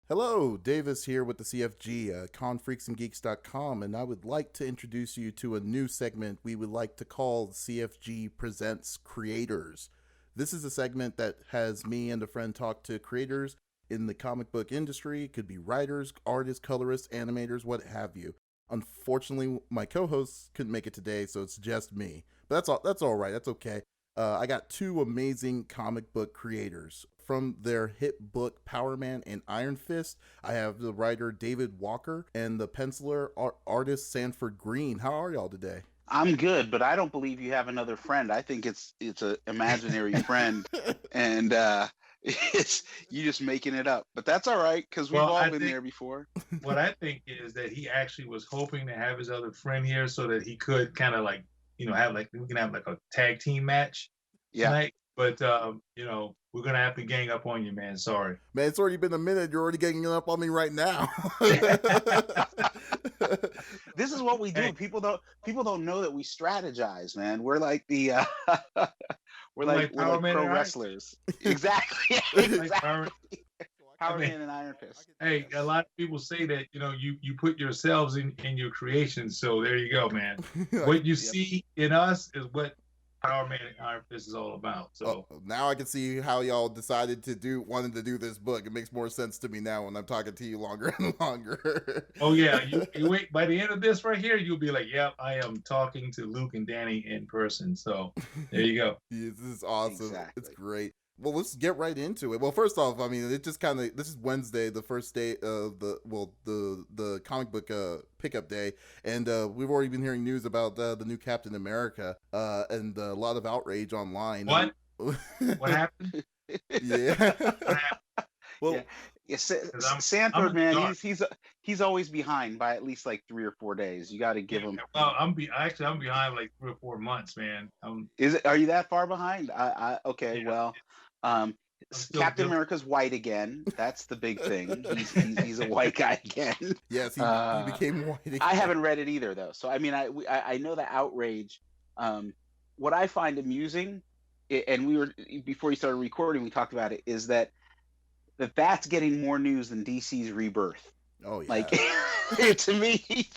Hello, Davis here with the CFG, confreaksandgeeks.com, and I would like to introduce you to a new segment we would like to call CFG Presents Creators. This is a segment that has me and a friend talk to creators in the comic book industry. It could be writers, artists, colorists, animators, what have you. Unfortunately, my co-hosts couldn't make it today, so it's just me. But that's all. That's all right. That's okay. I got two amazing comic book creators. From their hit book Powerman and Iron Fist, I have the writer David Walker and the penciler artist Sanford Greene. How are y'all today? I'm good, but I don't believe you have another friend. I think it's a imaginary friend, and it's you just making it up. But that's all right because we've Well, all I been think there before. what I think is that he actually was hoping to have his other friend here so that he could kind of like, have like we can have like a tag team match Yeah. tonight. But we're gonna have to gang up on you, man. Sorry. Man, it's already been a minute. You're already ganging up on me right now. This is what we do. Hey, People don't know that we strategize, man. We're like the we're we're like like we're like Power Man pro and Iron. wrestlers. Exactly. Like Power. Exactly. I Power mean, Man and Iron Fist. hey, a lot of people say that you put yourselves in your creations. So there you go, man. What you Yep. see in us is what Power Man and Iron Fist is all about. Oh, So now I can see how y'all decided to wanted to do this book. It makes more sense to me now when I'm talking to you longer and longer. oh yeah, you wait. By the end of this right here, you'll be like, "Yep, I am talking to Luke and Danny in person." So there you go. Yes, this is awesome. It's Exactly. great. Well, let's get right into it. Well, first off, I mean, it just kind of this is Wednesday, the first day of the comic book pickup day, and we've already been hearing news about the new Captain America, and a lot of outrage online. What? What happened? Yeah. What happened? Well, Yeah. Yeah, Because I'm Sanford, in the man, dark. he's always behind by at least like 3 or 4 days. You got to Yeah. give him. Well, I'm behind like 3 or 4 months, man. Are you that far behind? Okay, Yeah. well, um, I'm still Captain guilty. America's white again. That's the big thing. He's a white guy again. yes, he Uh, became white again. I haven't read it either though, so I mean, I know the outrage. Um, what I find amusing, and we were before you started recording, we talked about it, is that's getting more news than DC's Rebirth. Oh Like yeah. to me,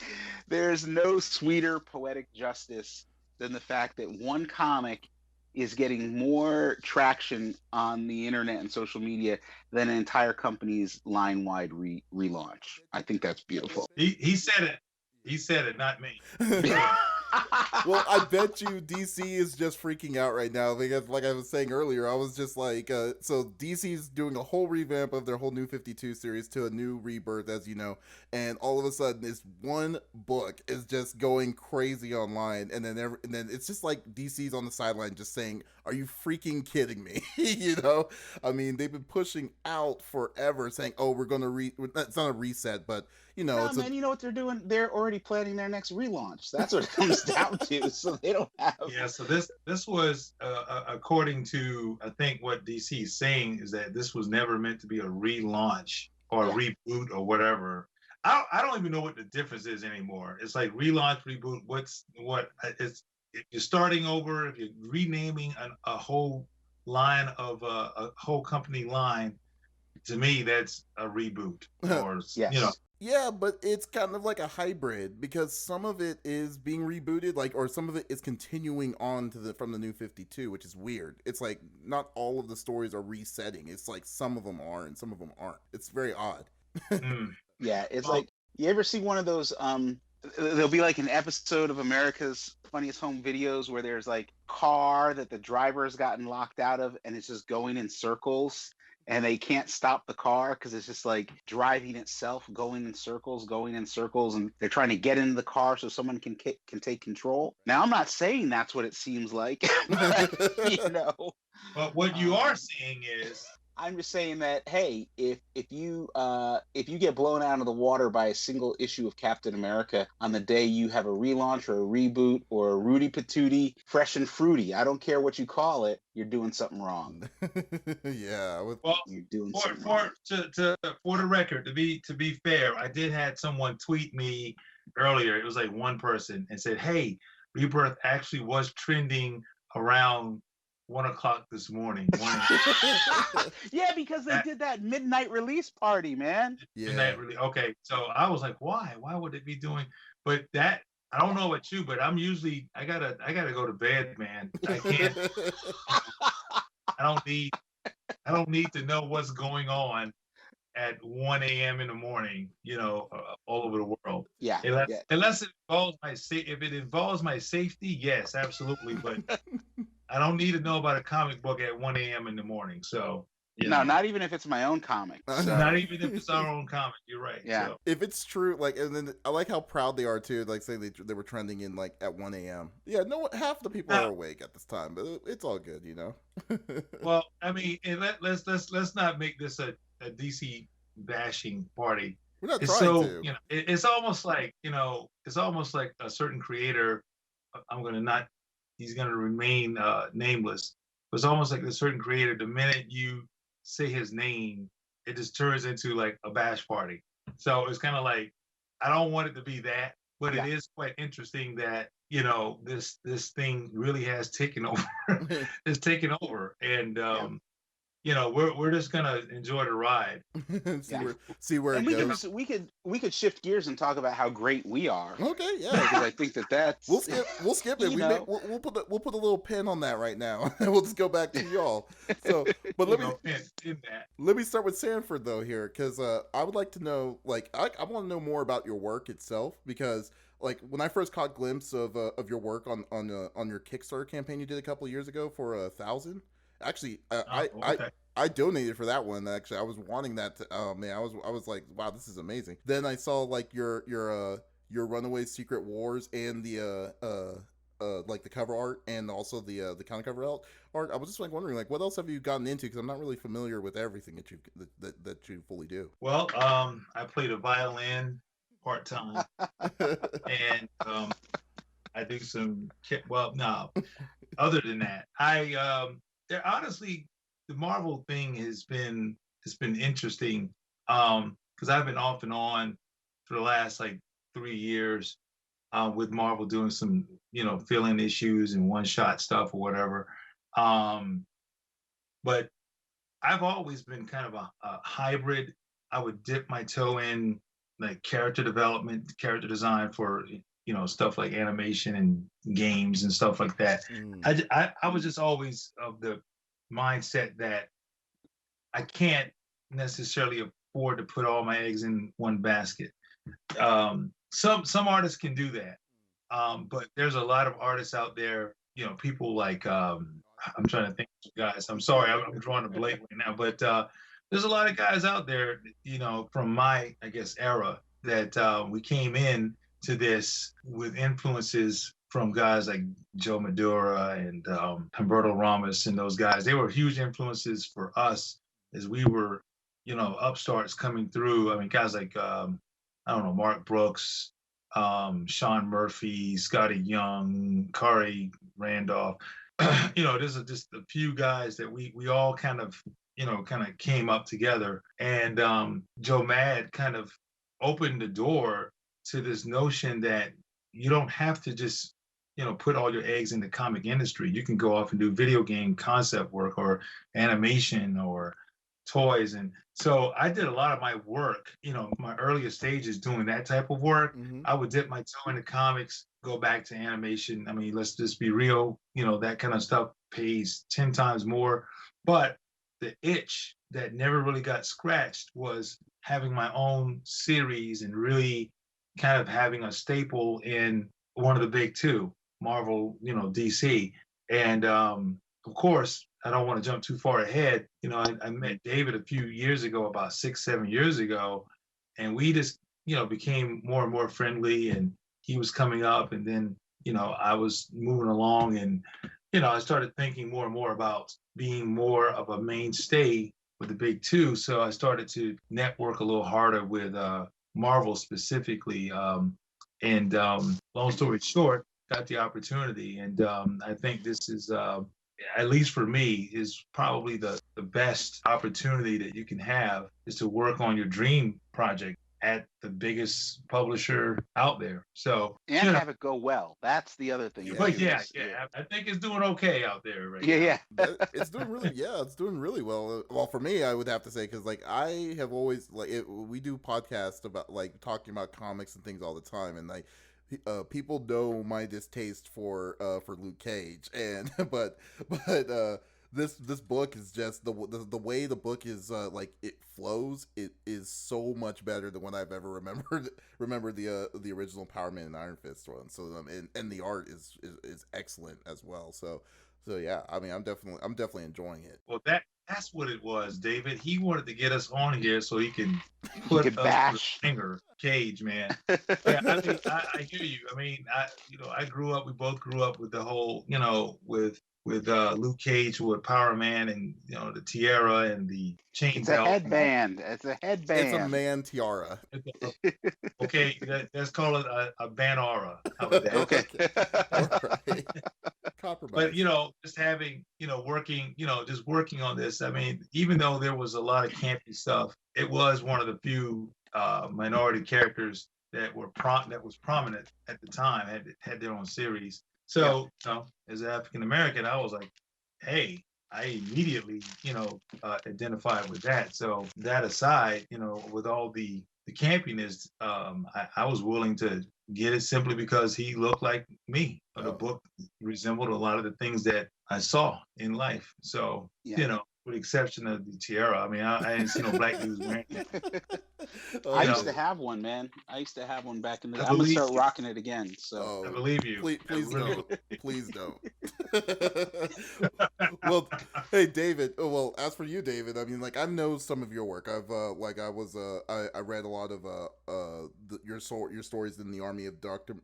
there's no sweeter poetic justice than the fact that one comic is getting more traction on the internet and social media than an entire company's line-wide relaunch. I think that's beautiful. He said it. He said it, not me. Well, I bet you DC is just freaking out right now because, like I was saying earlier, I was just like, so DC's doing a whole revamp of their whole new 52 series to a new rebirth, as you know, and all of a sudden, this one book is just going crazy online, and then it's just like DC's on the sideline just saying, "Are you freaking kidding me?" I mean, they've been pushing out forever, saying, "Oh, we're gonna It's not a reset, but No, it's a man, you know what they're doing? They're already planning their next relaunch. That's what it comes down to. So they don't have. Yeah, so this was according to I think what DC is saying is that this was never meant to be a relaunch or a Yeah. reboot or whatever. I don't even know what the difference is anymore. It's like relaunch, reboot. It's if you're starting over, if you're renaming a whole line of a whole company line. To me, that's a reboot, or Yes. Yeah, but it's kind of like a hybrid because some of it is being rebooted, or some of it is continuing on from the new 52, which is weird. It's like not all of the stories are resetting. It's like some of them are and some of them aren't. It's very odd. mm. Yeah. It's Well, like you ever see one of those? There'll be like an episode of America's Funniest Home Videos where there's like car that the driver has gotten locked out of, and it's just going in circles. And they can't stop the car because it's just like driving itself, going in circles, and they're trying to get into the car so someone can take control. Now, I'm not saying that's what it seems like, but you know, but what you are um, seeing is I'm just saying that hey, if you get blown out of the water by a single issue of Captain America on the day you have a relaunch or a reboot or a Rudy Patootie, fresh and fruity, I don't care what you call it, you're doing something wrong. Yeah, well, You're doing for something for wrong. for the record, to be fair, I did had someone tweet me earlier. It was like one person and said, "Hey, Rebirth actually was trending around 1 o'clock this morning. Yeah, because they did that midnight release party, man. Yeah. Really okay. So I was like, why? Why would it be doing? But that I don't know about you, but I gotta go to bed, man. I can't. I don't need I don't need to know what's going on at 1 a.m. in the morning, all over the world. Yeah. Unless it involves if it involves my safety, yes, absolutely. But I don't need to know about a comic book at 1 a.m. in the morning. So no, not even if it's my own comic. So. Not even if it's our own comic. You're right. Yeah. So. If it's true, like, and then I like how proud they are too. Like, say they were trending in like at 1 a.m. Yeah, no, half the people are awake at this time, but it's all good, Well, I mean, let's not make this a DC bashing party. We're not it's trying to. It's almost like it's almost like a certain creator. He's gonna remain nameless. It's almost like a certain creator. The minute you say his name, it just turns into like a bash party. So it's kind of like, I don't want it to be that, but it is quite interesting that this thing really has taken over. It's taken over, and we're just gonna enjoy the ride. see where and it goes. We could shift gears and talk about how great we are. Okay, yeah. Because I think that's we'll skip it. We'll put a little pin on that right now, and we'll just go back to y'all. So, but let me start with Sanford though here, because I would like to know, like, I want to know more about your work itself, because like when I first caught a glimpse of your work on your Kickstarter campaign you did a couple of years ago for 1,000. Actually, I donated for that one. Actually, I was wanting that. Oh man, I was like, wow, this is amazing. Then I saw like your Runaway Secret Wars and the like the cover art and also the counter cover art. I was just like wondering, like, what else have you gotten into? Because I'm not really familiar with everything that you fully do. Well, I played a violin part time, and I do some. Well, no. Other than that, honestly, the Marvel thing has been interesting, because I've been off and on for the last like 3 years with Marvel, doing some fill-in issues and one-shot stuff or whatever. But I've always been kind of a hybrid. I would dip my toe in like character development, character design for stuff like animation and games and stuff like that. I was just always of the mindset that I can't necessarily afford to put all my eggs in one basket. Some artists can do that, but there's a lot of artists out there. People like I'm trying to think of guys. I'm sorry, I'm drawing a blank right now, but there's a lot of guys out there, from my era that we came in to this with influences from guys like Joe Madura and Humberto Ramos and those guys. They were huge influences for us as we were, upstarts coming through. I mean, guys like, Mark Brooks, Sean Murphy, Scotty Young, Kari Randolph. There's just a few guys that we all kind of came up together. And Joe Mad kind of opened the door to this notion that you don't have to just put all your eggs in the comic industry. You can go off and do video game concept work or animation or toys. And so I did a lot of my work, my earliest stages doing that type of work. I would dip my toe into comics, go back to animation. I mean, let's just be real, that kind of stuff pays 10 times more. But the itch that never really got scratched was having my own series and really kind of having a staple in one of the big two, Marvel, DC. And of course, I don't want to jump too far ahead. I met David a few years ago, about 6-7 years ago, and we just, became more and more friendly, and he was coming up, and then, I was moving along, and, I started thinking more and more about being more of a mainstay with the big two. So I started to network a little harder with Marvel specifically. And long story short, got the opportunity. And I think this is, at least for me, is probably the best opportunity that you can have, is to work on your dream project. at the biggest publisher out there. So, And have it go well. That's the other thing Yeah. but too. I think it's doing okay out there right now. Yeah. It's doing really, yeah, it's doing really well. Well, for me, I would have to say, because like I have always we do podcasts about like talking about comics and things all the time, and like people know my distaste for Luke Cage, and but this book is just the way the book is like it flows. It is so much better than what I've ever remembered the original Powerman and Iron Fist one. So and the art is excellent as well. So yeah, I mean, I'm definitely enjoying it. Well, that's what it was, David. He wanted to get us on here so he can You put could us bash. finger Cage, man. Yeah, I mean, I hear you. I mean, I grew up. We both grew up with the whole, with Luke Cage with Power Man, and the tiara and the chain It's a belt. headband. It's a headband. It's a man tiara. Okay, let's call it a banara. How about that? Okay. All right. Compromise. But just having just working on this. I mean, even though there was a lot of campy stuff, it was one of the few minority characters that was prominent at the time, had their own series. So as an African American, I was like, hey, I immediately identified with that. So that aside, with all the campiness, I was willing to get it simply because he looked like me. The book resembled a lot of the things that I saw in life. So, with the exception of the tiara, I mean, I didn't see no black dudes wearing it. I used to have one, man. I used to have one back in the day. I'm going to start rocking it again. So I believe you. Please don't. Please don't. Well, hey, David. Well, as for you, David, I mean, like, I know some of your work. I read a lot of your stories in the Army of Dr.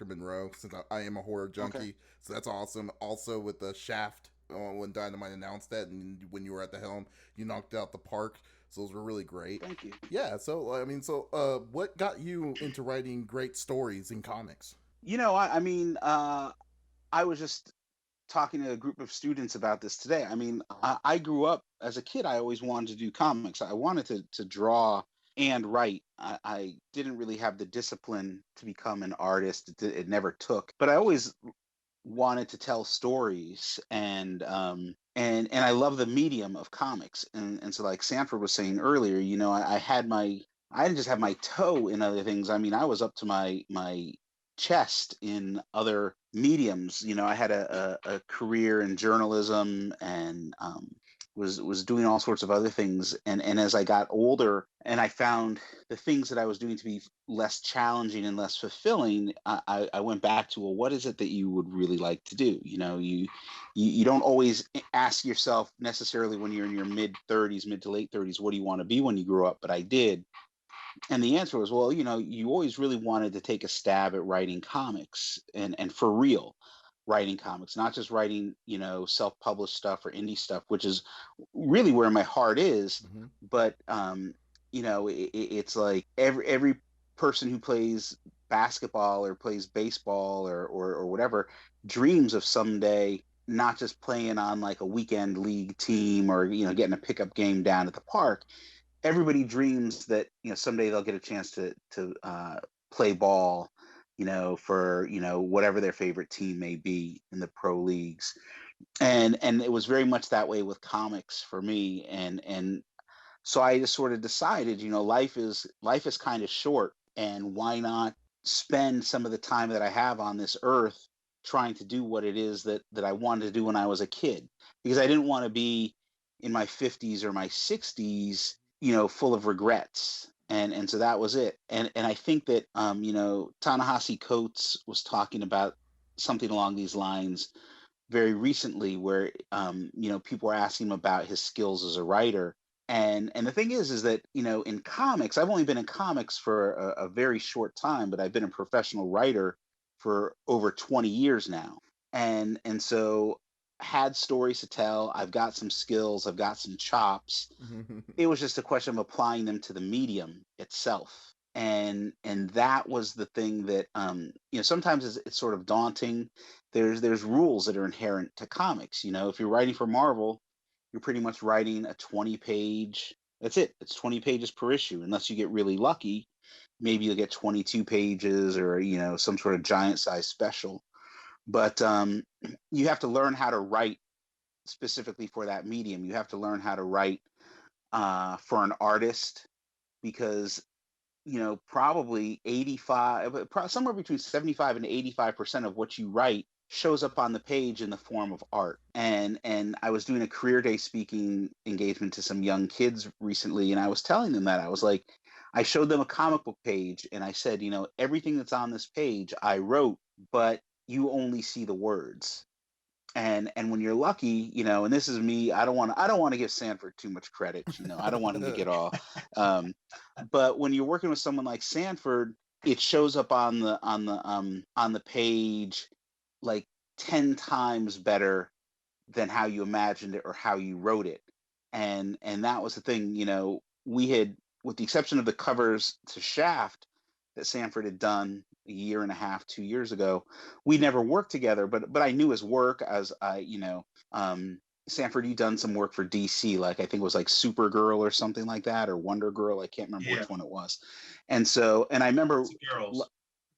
Monroe, since I am a horror junkie. Okay. So that's awesome. Also with the Shaft, when Dynamite announced that, and when you were at the helm, you knocked out the park. So those were really great. Thank you. Yeah. So I mean, what got you into writing great stories in comics? I was just talking to a group of students about this today. I mean, I grew up as a kid. I always wanted to do comics. I wanted to draw and write. I didn't really have the discipline to become an artist. It never took. But I always wanted to tell stories, and I love the medium of comics. And so, like Sanford was saying earlier, I didn't just have my toe in other things. I mean, I was up to my chest in other mediums. I had a career in journalism, and was doing all sorts of other things. And as I got older and I found the things that I was doing to be less challenging and less fulfilling, I went back to, well, what is it that you would really like to do? You don't always ask yourself necessarily when you're in your mid to late 30s, what do you want to be when you grow up? But I did. And the answer was, well, you always really wanted to take a stab at writing comics, and for real writing comics, not just writing, self-published stuff or indie stuff, which is really where my heart is. Mm-hmm. But, it's like every person who plays basketball or plays baseball or whatever dreams of someday not just playing on like a weekend league team or, getting a pickup game down at the park. Everybody dreams that someday they'll get a chance to play ball, for whatever their favorite team may be in the pro leagues, and it was very much that way with comics for me, and so I just sort of decided, life is kind of short, and why not spend some of the time that I have on this earth trying to do what it is that I wanted to do when I was a kid, because I didn't want to be in my 50s or my 60s full of regrets. And so that was it. And I think that, Ta-Nehisi Coates was talking about something along these lines very recently where, people were asking him about his skills as a writer. And the thing is that, in comics, I've only been in comics for a very short time, but I've been a professional writer for over 20 years now. And so had stories to tell. I've got some skills. I've got some chops. It was just a question of applying them to the medium itself. And that was the thing that, sometimes it's sort of daunting. There's rules that are inherent to comics. If you're writing for Marvel, you're pretty much writing a 20-page That's it. It's 20 pages per issue. Unless you get really lucky, maybe you'll get 22 pages or, some sort of giant size special. But you have to learn how to write specifically for that medium. You have to learn how to write for an artist, because probably 85, somewhere between 75 and 85% of what you write shows up on the page in the form of art. And I was doing a career day speaking engagement to some young kids recently, and I was telling them that I was like, I showed them a comic book page, and I said, everything that's on this page I wrote, but you only see the words. And when you're lucky, and this is me, I don't want to give Sanford too much credit, I don't want him to get all but when you're working with someone like Sanford, it shows up on the page like 10 times better than how you imagined it or how you wrote it. And that was the thing, we had, with the exception of the covers to Shaft that Sanford had done a year and a half, 2 years ago, we never worked together, but I knew his work as Sanford, you done some work for DC, like I think it was like Supergirl or something like that, or Wonder Girl. I can't remember which one it was. And I remember,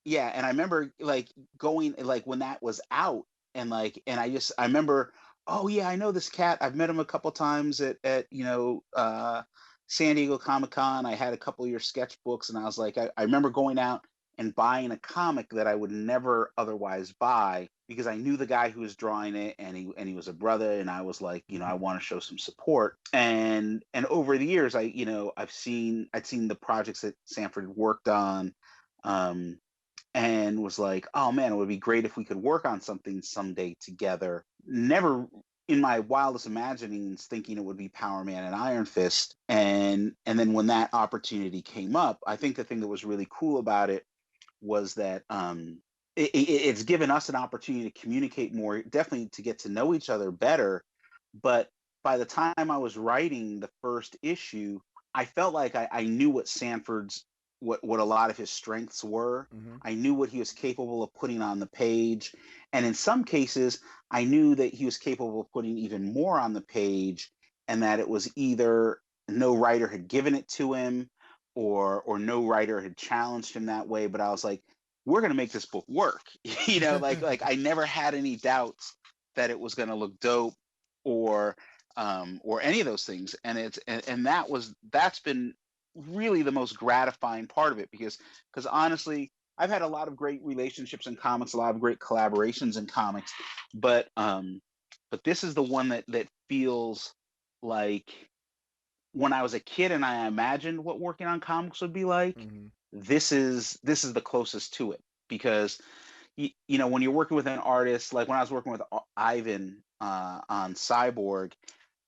yeah, and I remember like going, like when that was out, and I remember, oh yeah, I know this cat. I've met him a couple times at San Diego Comic-Con. I had a couple of your sketchbooks, and I was like, I remember going out and buying a comic that I would never otherwise buy, because I knew the guy who was drawing it, and he was a brother, and I was like, I want to show some support. And over the years, I'd seen the projects that Sanford worked on, and was like, oh man, it would be great if we could work on something someday together. Never in my wildest imaginings thinking it would be Powerman and Iron Fist. And then when that opportunity came up, I think the thing that was really cool about it was that it's given us an opportunity to communicate more, definitely to get to know each other better. But by the time I was writing the first issue, I felt like I knew what Sanford's, what a lot of his strengths were. Mm-hmm. I knew what he was capable of putting on the page. And in some cases, I knew that he was capable of putting even more on the page, and that it was either no writer had given it to him, or no writer had challenged him that way. But I was like, we're going to make this book work. Like I never had any doubts that it was going to look dope, or any of those things. And that's been really the most gratifying part of it, because honestly, I've had a lot of great relationships in comics, a lot of great collaborations in comics, but this is the one that feels like when I was a kid and I imagined what working on comics would be like. Mm-hmm. This is the closest to it, because when you're working with an artist, like when I was working with Ivan on Cyborg,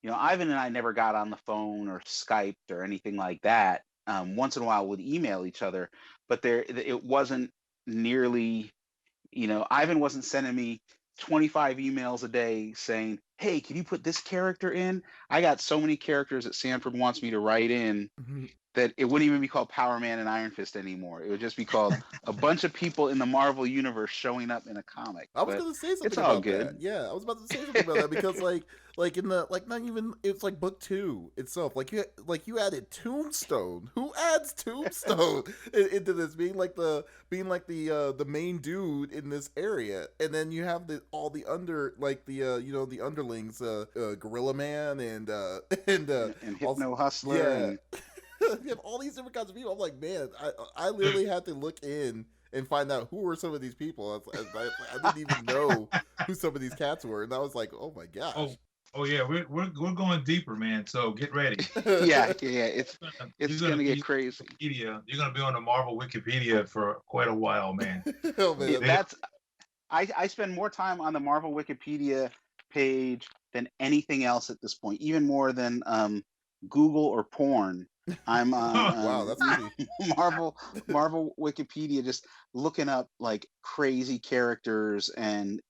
Ivan and I never got on the phone or Skyped or anything like that. Once in a while, we'd email each other, but it wasn't nearly, Ivan wasn't sending me 25 emails a day saying, hey, can you put this character in? I got so many characters that Sanford wants me to write in Mm-hmm. that it wouldn't even be called Powerman and Iron Fist anymore. It would just be called a bunch of people in the Marvel universe showing up in a comic. I was gonna say something it's all about good. that. Yeah, I was about to say something about that, because like in the, like, not even, it's like book 2 itself. Like you added Tombstone. Who adds Tombstone into this, being like the main dude in this area, and then you have all the the underlings, Gorilla Man and Hypno Hustler. Yeah. And you have all these different kinds of people. I'm like, man, I literally had to look in and find out who were some of these people. I didn't even know who some of these cats were, and I was like, oh my gosh. Oh yeah, we're going deeper, man. So get ready. yeah, it's gonna get crazy. You're gonna be on the Marvel Wikipedia for quite a while, man. Oh, man. I spend more time on the Marvel Wikipedia page than anything else at this point, even more than Google or porn. I'm on wow, that's easy. Marvel Wikipedia, just looking up like crazy characters, and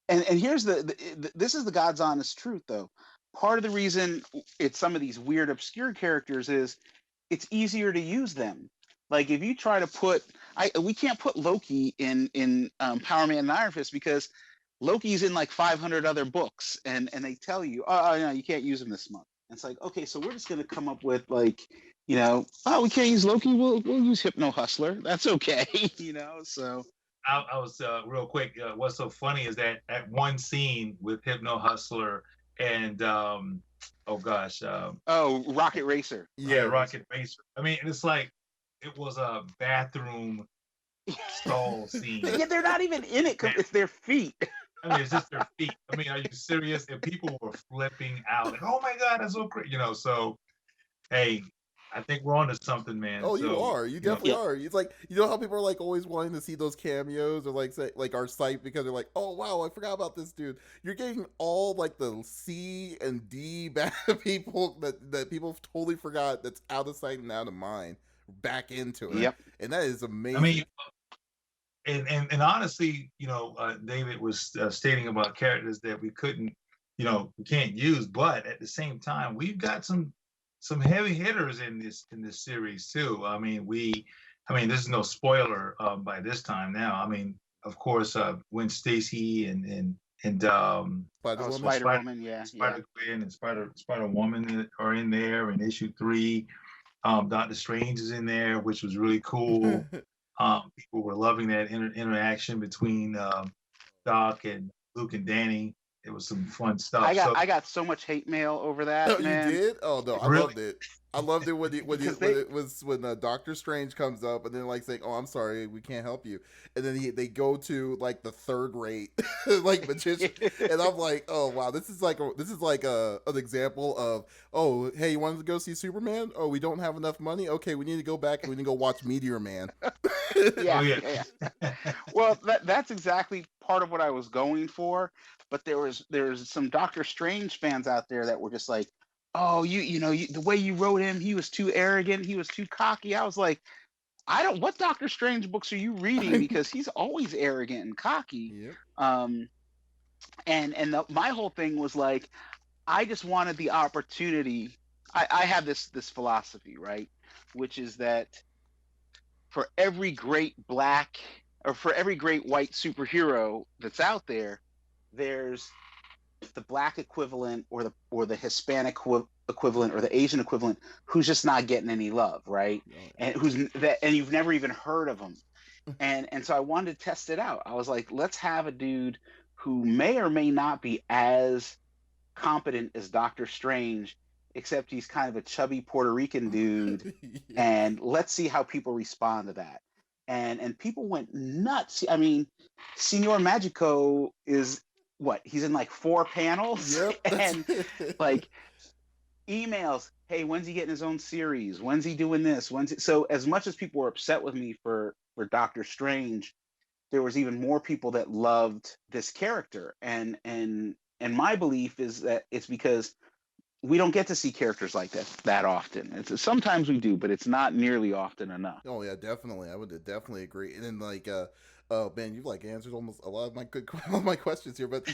here's this is the God's honest truth though. Part of the reason it's some of these weird obscure characters is it's easier to use them. Like if you try to put, we can't put Loki in Powerman and Iron Fist, because Loki's in like 500 other books, and they tell you, oh no, you can't use him this month. And it's like, okay, so we're just gonna come up with like, oh, we can't use Loki. We'll use Hypno Hustler. That's okay, So I was real quick. What's so funny is that at one scene with Hypno Hustler and oh gosh, Rocket Racer. yeah, Rocket Racer. I mean, it's like it was a bathroom stall scene. Yeah, they're not even in it. It's their feet. I mean, it's just their feet. I mean, are you serious? And people were flipping out. Like, oh my God, that's so great. So, hey, I think we're on to something, man. Oh, so, you are. You definitely are. It's like, how people are like always wanting to see those cameos or like say like our site because they're like, oh wow, I forgot about this dude. You're getting all like the C and D bad people that people totally forgot, that's out of sight and out of mind, back into it. Yep. And that is amazing. I mean, and honestly, David was stating about characters that we couldn't, we can't use, but at the same time, we've got some heavy hitters in this series too. I mean, this is no spoiler by this time now. I mean, of course, Gwen Stacy and Spider-Woman, yeah, Spider-Gwen and Spider-Woman are in there in issue 3. Doctor Strange is in there, which was really cool. People were loving that interaction between Doc and Luke and Danny. It was some fun stuff. I got so much hate mail over that. Oh, man. You did? Oh no, I loved it. I loved it when Doctor Strange comes up and then like saying, "Oh, I'm sorry, we can't help you," and then they go to like the third rate like magician, and I'm like, "Oh wow, this is like an example of, oh hey, you wanted to go see Superman? Oh, we don't have enough money. Okay, we need to go back and we need to go watch Meteor Man." Yeah. Well, that's exactly part of what I was going for, but there's some Doctor Strange fans out there that were just like, oh, the way you wrote him, he was too arrogant, he was too cocky. I was like, what Doctor Strange books are you reading? Because he's always arrogant and cocky. Yep. My whole thing was like, I just wanted the opportunity. I have this philosophy, right, which is that for every great black or for every great white superhero that's out there, there's the black equivalent or the Hispanic equivalent or the Asian equivalent who's just not getting any love, right? And and you've never even heard of him. And so I wanted to test it out. I was like, let's have a dude who may or may not be as competent as Doctor Strange, except he's kind of a chubby Puerto Rican dude. And let's see how people respond to that. And people went nuts. I mean, Senor Magico is he's in like 4 panels. Yep. And like emails, hey, when's he getting his own series? When's he doing this? So as much as people were upset with me for Doctor Strange, there was even more people that loved this character. And my belief is that it's because we don't get to see characters like that often. Sometimes we do, but it's not nearly often enough. Oh yeah, definitely. I would definitely agree. And then like, oh man, you've like answered almost a lot of my questions here. But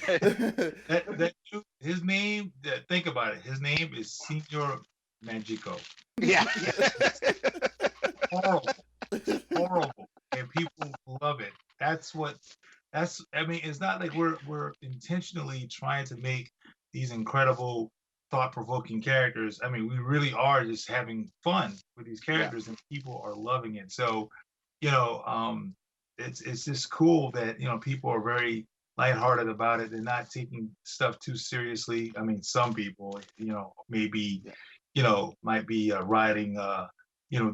his name. Think about it. His name is Senor Magico. Yeah. Horrible, and people love it. I mean, it's not like we're intentionally trying to make these incredible, thought-provoking characters. I mean, we really are just having fun with these characters, and people are loving it. So, it's just cool that people are very lighthearted about it. They're not taking stuff too seriously. I mean, some people, maybe, might be riding, the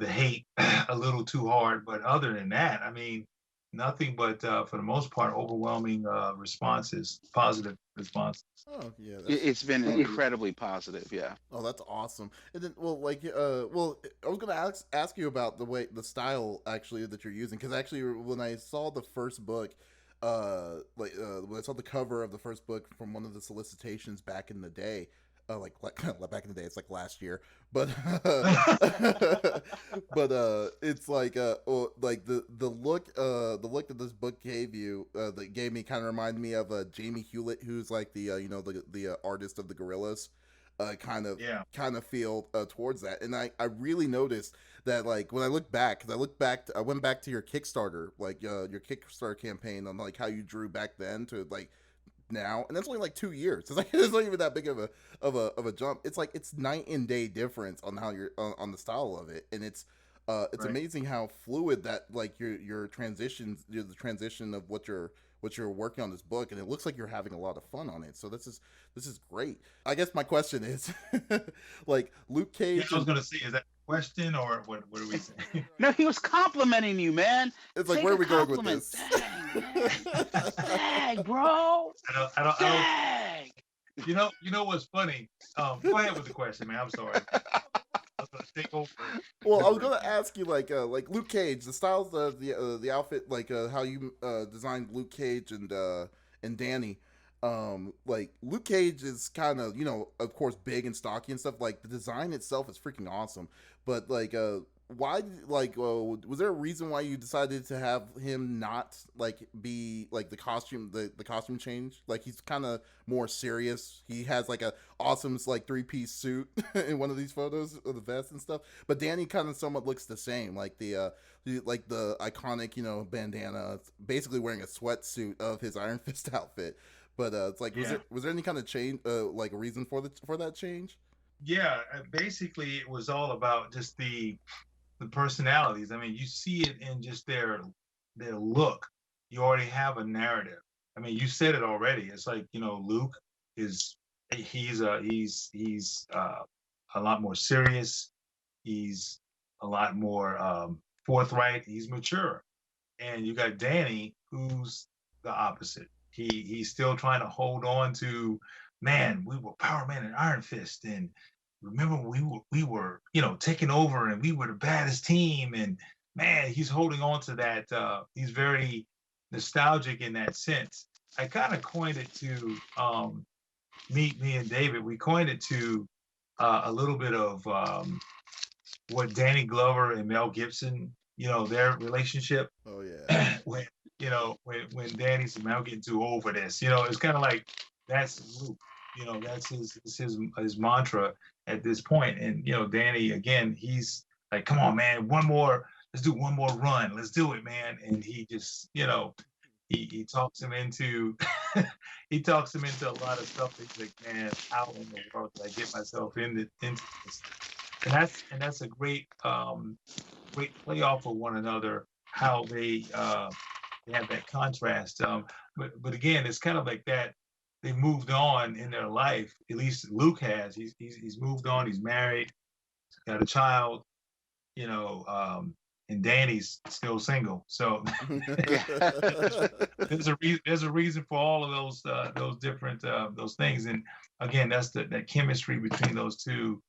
hate a little too hard. But other than that, I mean, nothing but for the most part, overwhelming responses, positive responses. Oh yeah, it's been incredibly positive. Yeah. Oh, that's awesome. And then, well, like, I was gonna ask you about the style actually that you're using, because actually when I saw the first book, when I saw the cover of the first book from one of the solicitations back in the day. Like back in the day, it's like last year, but it's like the look that this book gave you that gave me kind of reminded me of Jamie Hewlett, who's like the the artist of the Gorillas, kind of feel towards that. And I really noticed that, like, when I look back, because I went back to your Kickstarter, like your Kickstarter campaign on like how you drew back then to like now, and that's only like 2 years. It's like it's not even that big of a jump. It's like it's night and day difference on how you're on the style of it, and it's Right. amazing how fluid that like your transitions, the transition of what you're working on this book, and it looks like you're having a lot of fun on it. So this is great. I guess my question is, like Luke Yeah, Cage I was and gonna say, is that a question or what are we saying? No, he was complimenting you, man. it's like, Take where a are we going with compliment. this? Dang, man. Dang, bro. I don't. Dang. You know what's funny? Go ahead with the question, man. I'm sorry. I was gonna take over. Well, I was Right gonna now. ask you like Luke Cage, the styles of the outfit, like how you designed Luke Cage and Danny. Like Luke Cage is kind of, of course, big and stocky and stuff. Like the design itself is freaking awesome, but like why like was there a reason why you decided to have him not like be like the costume change? Like he's kind of more serious. He has like a awesome like 3-piece suit in one of these photos of the vest and stuff. But Danny kind of somewhat looks the same, like like the iconic bandana, basically wearing a sweatsuit of his Iron Fist outfit. But it's like Yeah. was there any kind of change, like a reason for that change? Yeah. Basically, it was all about just the personalities. I mean, you see it in just their look. You already have a narrative. I mean, you said it already. It's like, Luke is he's a lot more serious. He's a lot more forthright. He's mature. And you got Danny, who's the opposite. He's still trying to hold on to, man, we were Powerman and Iron Fist, and remember we were taking over, and we were the baddest team, and man, he's holding on to that. He's very nostalgic in that sense. I kind of coined it to me and David. We coined it to a little bit of what Danny Glover and Mel Gibson, their relationship. Oh yeah. when when Danny said, "Man, I'm getting too old for this," it's kind of like that's Luke. That's his mantra at this point. And Danny again, he's like, "Come on, man, one more. Let's do one more run. Let's do it, man." And he just, he talks him into he talks him into a lot of stuff. He's like, "Man, how in the world did I get myself into this?" And that's a great play off of one another, how they have that contrast. But again, it's kind of like that. They moved on in their life. At least Luke has. He's moved on. He's married. He's got a child. You know, and Danny's still single. So Yeah. there's a reason for all of those different those things. And again, that's that chemistry between those two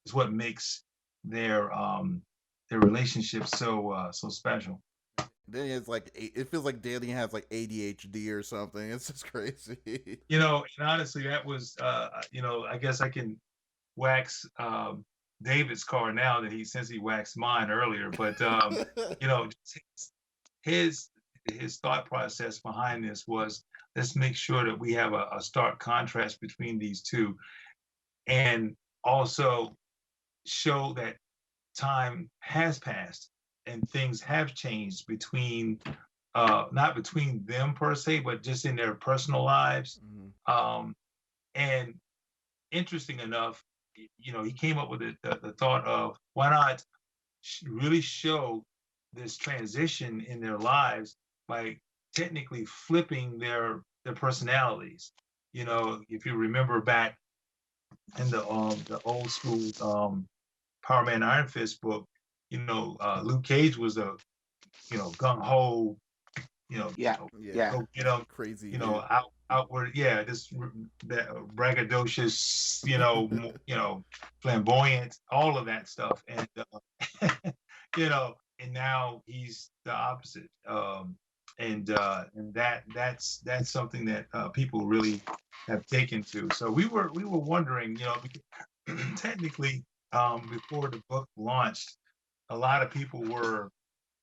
is what makes their relationship so special. Danny has like it feels like Danny has like ADHD or something. It's just crazy. And honestly, that was I guess I can wax David's car now that since he waxed mine earlier. But just his his thought process behind this was, let's make sure that we have a stark contrast between these two, and also show that time has passed and things have changed between not between them per se, but just in their personal lives. Mhm. And interesting enough, he came up with the thought of, why not really show this transition in their lives by technically flipping their personalities. If you remember back in the old school Powerman Iron Fist book, Luke Cage was a gung ho, Yeah. Yeah, Yeah. go get them, crazy dude. outward, yeah, this that braggadocious, flamboyant, all of that stuff, and and now he's the opposite, and that's something that people really have taken to. So we were wondering, because technically, before the book launched, a lot of people were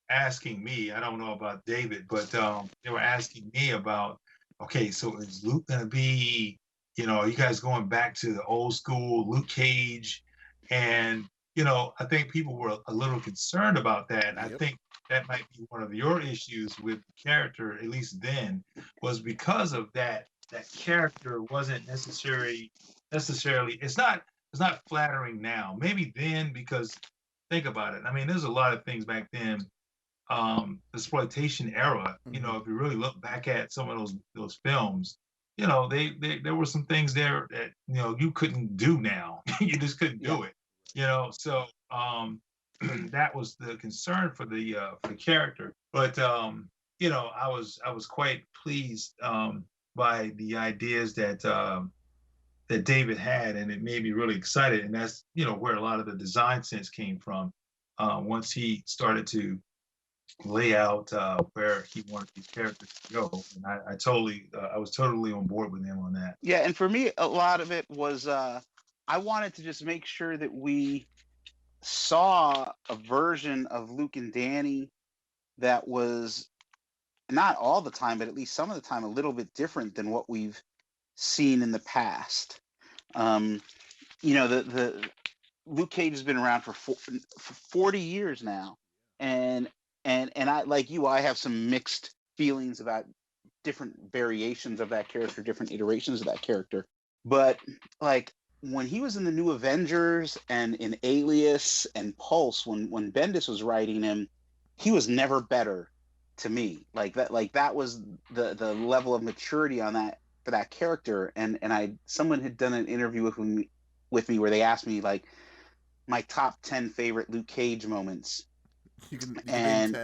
asking me, I don't know about David, but they were asking me about, okay, so is Luke going to be, are you guys going back to the old school Luke Cage? And, I think people were a little concerned about that. I Yep. think that might be one of your issues with the character, at least then, was because of that. That character wasn't necessarily. It's not flattering now. Maybe then, because think about it. I mean, there's a lot of things back then, exploitation era. Mm-hmm. If you really look back at some of those films, they there were some things there that you couldn't do now. You just couldn't Yeah. do it. So that was the concern for the character. But I was quite pleased by the ideas that David had, and it made me really excited. And that's where a lot of the design sense came from. Once he started to lay out where he wanted these characters to go, and I was totally on board with him on that. Yeah, and for me, a lot of it was I wanted to just make sure that we saw a version of Luke and Danny that was not all the time, but at least some of the time, a little bit different than what we've seen in the past. Um, the Luke Cage has been around for 40 years now, and and I, like you, I have some mixed feelings about different variations of that character, different iterations of that character. But like when he was in the New Avengers and in Alias and Pulse, when Bendis was writing him, he was never better to me. That was the level of maturity on that for that character. And someone had done an interview with me where they asked me like my top 10 favorite Luke Cage moments. You can name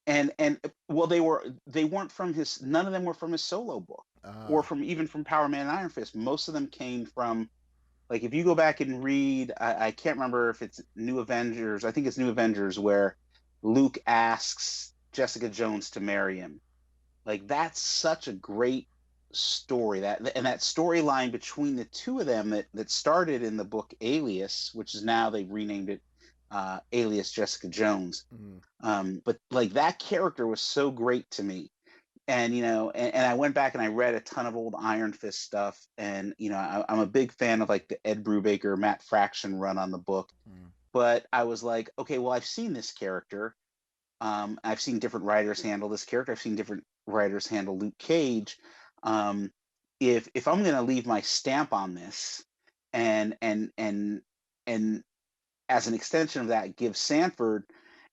And 10. well, they weren't from his, none of them were from his solo book or from even from Powerman and Iron Fist. Most of them came from, like, if you go back and read, I can't remember if it's New Avengers, I think it's New Avengers, where Luke asks Jessica Jones to marry him. Like, that's such a great story, and that storyline between the two of them that started in the book Alias, which is now they've renamed it Alias Jessica Jones. But like that character was so great to me. And and I went back and I read a ton of old Iron Fist stuff, and I'm a big fan of like the Ed Brubaker, Matt Fraction run on the book. But I was like, okay, well, I've seen this character. I've seen different writers handle this character. I've seen different writers handle Luke Cage. If I'm going to leave my stamp on this, and as an extension of that, give Sanford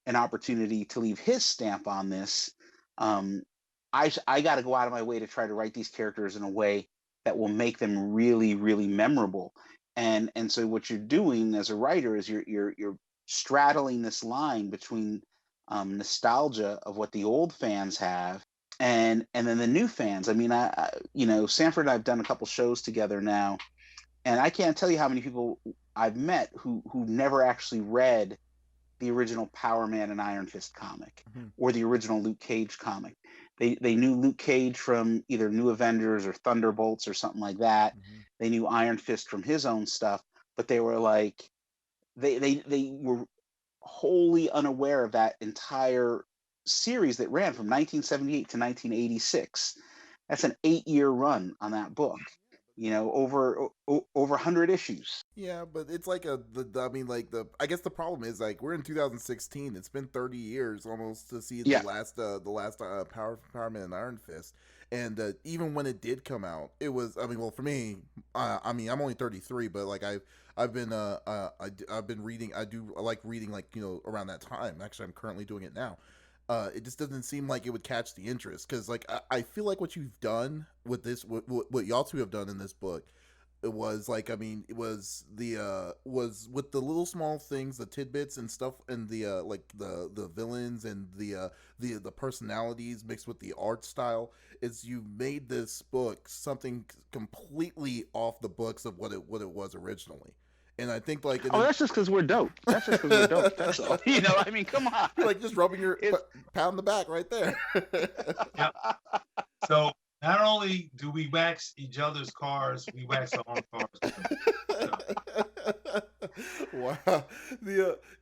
an opportunity to leave his stamp on this, I got to go out of my way to try to write these characters in a way that will make them really, really memorable. And so what you're doing as a writer is you're straddling this line between nostalgia of what the old fans have and then the new fans. I mean, Sanford and I've done a couple shows together now, and I can't tell you how many people I've met who never actually read the original Powerman and Iron Fist comic or the original Luke Cage comic. They knew Luke Cage from either New Avengers or Thunderbolts or something like that. They knew Iron Fist from his own stuff, but they were like they were wholly unaware of that entire series that ran from 1978 to 1986. That's an 8-year run on that book. Over 100 issues. Yeah, but it's like I guess the problem is like we're in 2016. It's been 30 years almost to see Yeah. the last Powerman and Iron Fist, and even when it did come out, it was, I mean, well, for me, I'm only 33, but like I've been reading. I like reading, like, around that time. Actually, I'm currently doing it now. It just doesn't seem like it would catch the interest, because like I feel like what you've done with this, what y'all two have done in this book, it was like, I mean, it was was with the little small things, the tidbits and stuff, and the like the villains and the personalities mixed with the art style, is you made this book something completely off the books of what it was originally. And I think like, that's just because we're dope. That's just because we're dope. That's all. I mean, come on. You're like just rubbing your pat on the back right there. Yep. So not only do we wax each other's cars, we wax our own cars. Wow.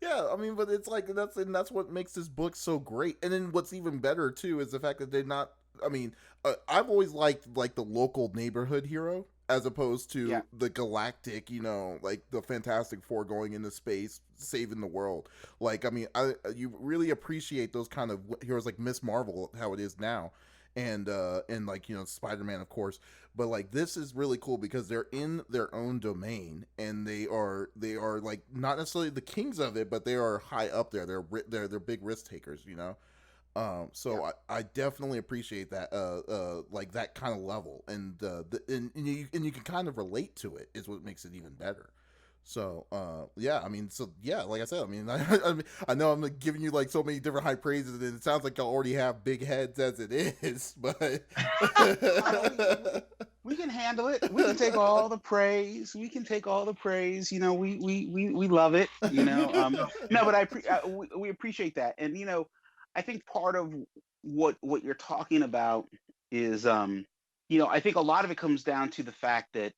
Yeah, I mean, but it's like that's what makes this book so great. And then what's even better too is the fact that they're not. I mean, I've always liked like the local neighborhood hero, as opposed Yeah. to the galactic, like the Fantastic Four going into space, saving the world. Like, I mean, you really appreciate those kind of heroes like Miss Marvel, how it is now, and like Spider-Man, of course. But like this is really cool because they're in their own domain and they are like not necessarily the kings of it, but they are high up there. They're big risk takers. So Yeah. I definitely appreciate that, like that kind of level, and you can kind of relate to it is what makes it even better. So, yeah, I mean, like I said, I mean, I know I'm like, giving you like so many different high praises, and it sounds like y'all already have big heads as it is, but We can handle it. We can take all the praise. We can take all the praise. We love it. No, No, but we appreciate that, and I think part of what you're talking about is, I think a lot of it comes down to the fact that,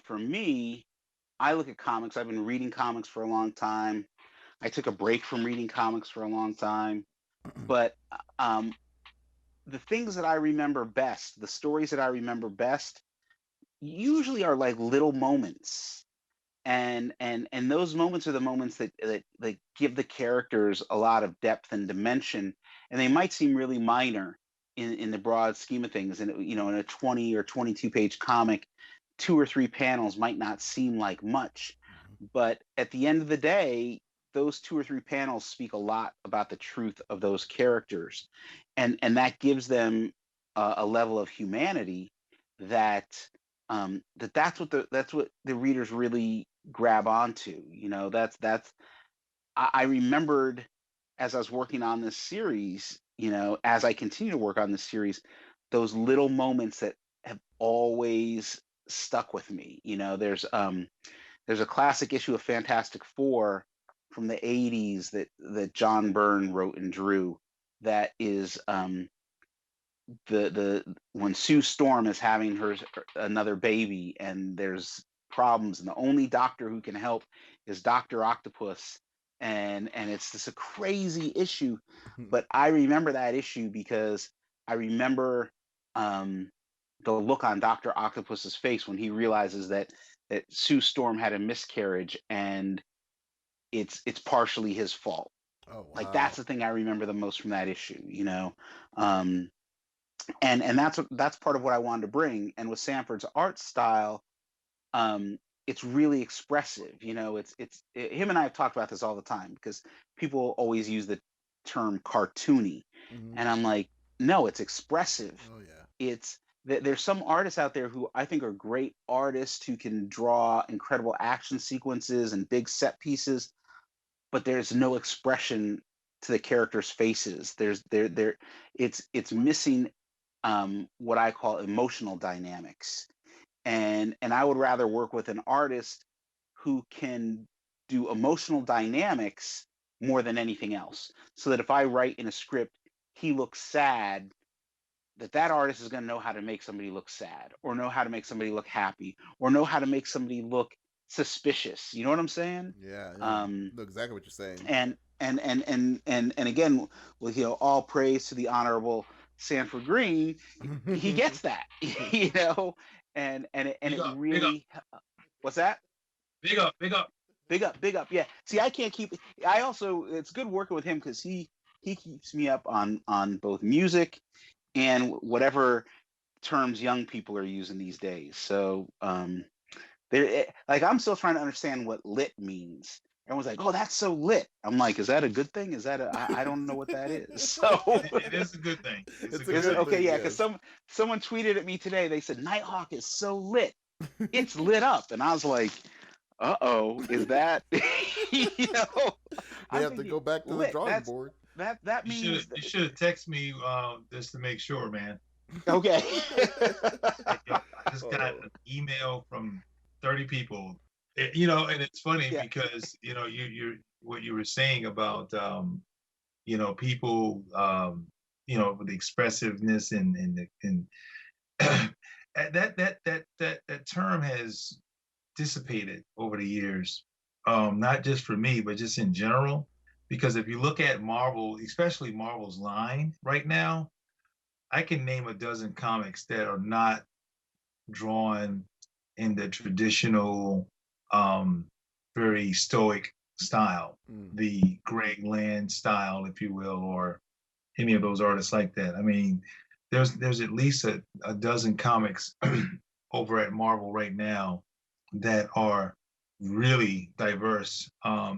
for me, I look at comics. I've been reading comics for a long time. I took a break from reading comics for a long time, but um, the things that I remember best, the stories that I remember best, usually are like little moments, and those moments are the moments that give the characters a lot of depth and dimension, and they might seem really minor in the broad scheme of things. And in a 20 or 22 page comic, two or three panels might not seem like much, but at the end of the day, those two or three panels speak a lot about the truth of those characters, and that gives them a level of humanity that that's what the readers really grab onto. That's I remembered as I was working on this series, as I continue to work on this series, those little moments that have always stuck with me. There's a classic issue of Fantastic Four from the 80s that John Byrne wrote and drew, that is, the when Sue Storm is having her another baby, and there's problems, and the only doctor who can help is Dr. Octopus, and it's this a crazy issue, but I remember that issue because I remember, um, the look on Dr. Octopus's face when he realizes that Sue Storm had a miscarriage, and it's partially his fault. oh Like, wow. that's the thing I remember the most from that issue. Um, and that's part of what I wanted to bring. And with Sanford's art style, it's really expressive. Him and I have talked about this all the time because people always use the term cartoony, Hmm. and I'm like, no, it's expressive. Oh yeah. It's there's some artists out there who I think are great artists who can draw incredible action sequences and big set pieces, but there's no expression to the characters' faces. It's missing, what I call emotional dynamics, and I would rather work with an artist who can do emotional dynamics more than anything else. So that if I write in a script, he looks sad, that artist is going to know how to make somebody look sad, or know how to make somebody look happy, or know how to make somebody look suspicious. You know what I'm saying? Yeah, yeah. Um, Know exactly what you're saying. and again, with all praise to the honorable Sanford Greene, he gets that, and big it up, big up, really, what's that? big up, big up. Big up, big up. Yeah. See, I can't keep. I also, it's good working with him because he keeps me up on both music and whatever terms young people are using these days. So, like, I'm still trying to understand what lit means. Everyone's like, "Oh, that's so lit." I'm like, "Is that a good thing? Is that I don't know what that is." So, It is a good thing. It's a It's a good is it good thing. okay? thing, Yeah, because yes. someone tweeted at me today. They said Nighthawk is so lit. It's lit up, and I was like, "Uh-oh, is that?" you know, They I'm have to thinking go back to the lit. drawing board. That means You should have texted me just to make sure, man. okay. Like, yo, I just got Oh. an email from 30 people. And it's funny Yeah, because you what you were saying about people with the expressiveness and that term has dissipated over the years. Not just for me, but just in general. Because if you look at Marvel, especially Marvel's line right now, I can name a dozen comics that are not drawn in the traditional, um, very stoic style, the Greg Land style, if you will, or any of those artists like that. I mean, there's at least a dozen comics over at Marvel right now that are really diverse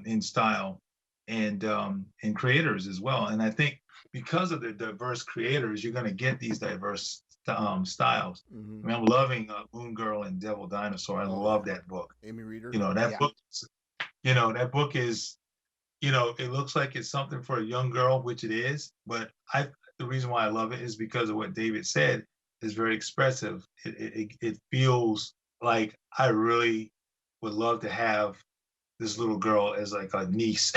in style and creators as well. And I think because of the diverse creators, you're going to get these diverse styles. I mean, I'm loving Moon Girl and Devil Dinosaur. I love that book. Amy Reader. You know, that book. You know, that book is, you know, it looks like it's something for a young girl, which it is. But the reason why I love it is because of what David said. It's very expressive. It feels like I really would love to have this little girl as like a niece.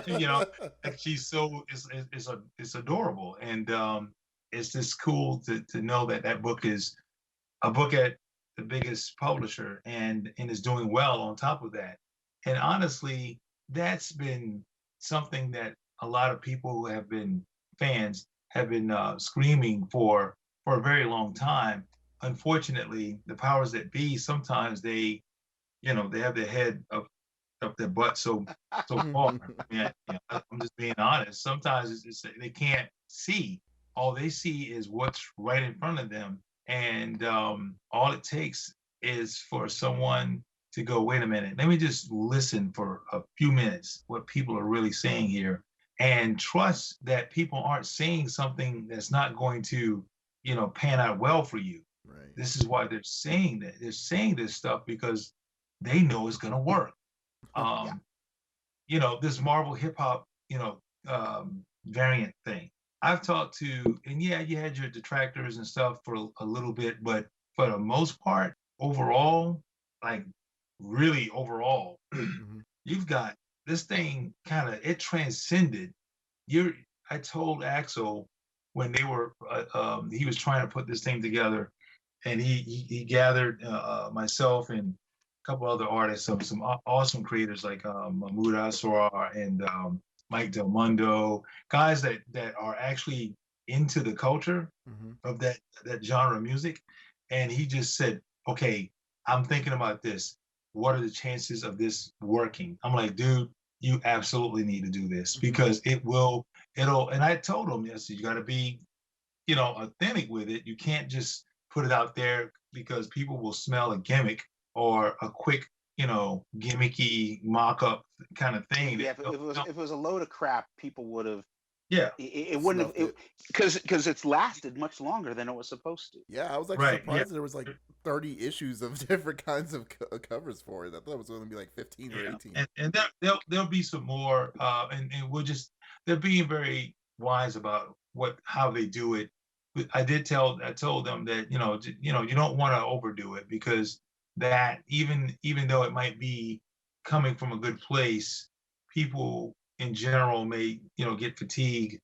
You know, like she's so it's adorable, and it's just cool to know that that book is a book at the biggest publisher and is doing well on top of that. And honestly, that's been something that a lot of people who have been fans have been screaming for a very long time. Unfortunately, the powers that be sometimes they, you know, they have their head up their butt so far. I mean, I'm just being honest. Sometimes it's they can't see. All they see is what's right in front of them, and all it takes is for someone to go, wait a minute, let me just listen for a few minutes what people are really saying here, and trust that people aren't saying something that's not going to, you know, pan out well for you. Right. This is why they're saying that. They're saying this stuff because they know it's going to work. You know, this Marvel hip hop, you know, variant thing. I've talked to, and yeah, you had your detractors and stuff for a little bit, but for the most part, overall, like really overall, you've got this thing kind of, it transcended. I told Axel when they were, he was trying to put this thing together, and he gathered myself and a couple other artists, some awesome creators like Mahmoud Asrar and Mike Del Mundo, guys that are actually into the culture of that genre of music. And he just said, okay, I'm thinking about this. What are the chances of this working? I'm like, dude, you absolutely need to do this because it'll, and I told him, yes, you got to be, you know, authentic with it. You can't just put it out there because people will smell a gimmick or a quick, you know, gimmicky mock-up kind of thing. Yeah, if it was a load of crap, people would have. Yeah, it wouldn't have, because it's lasted much longer than it was supposed to. Yeah, I was actually surprised there was like 30 issues of different kinds of covers for it. I thought it was going to be like 15 or 18. And there'll be some more, and we'll just, they're being very wise about how they do it. But I told them that, you don't want to overdo it because that even though it might be coming from a good place, people in general may, get fatigued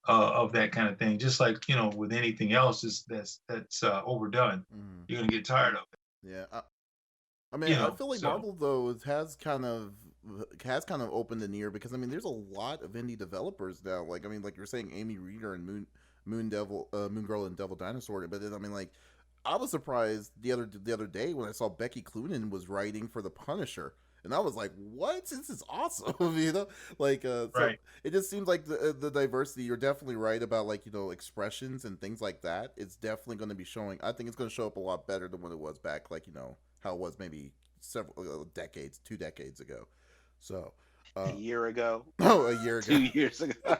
of that kind of thing. Just like, with anything else that's overdone, you're gonna get tired of it. Yeah, I mean, I feel like Marvel though has kind of opened an ear because I mean, there's a lot of indie developers now. Like I mean, like you're saying, Amy Reader and Moon Girl and Devil Dinosaur. But then I mean, like I was surprised the other day when I saw Becky Cloonan was writing for The Punisher. And I was like, "What? This is awesome!" Like, so right. It just seems like the diversity. You're definitely right about like expressions and things like that. It's definitely going to be showing. I think it's going to show up a lot better than when it was back, like how it was maybe several decades, 2 decades ago. So a year ago. Oh, a year ago. 2 years ago.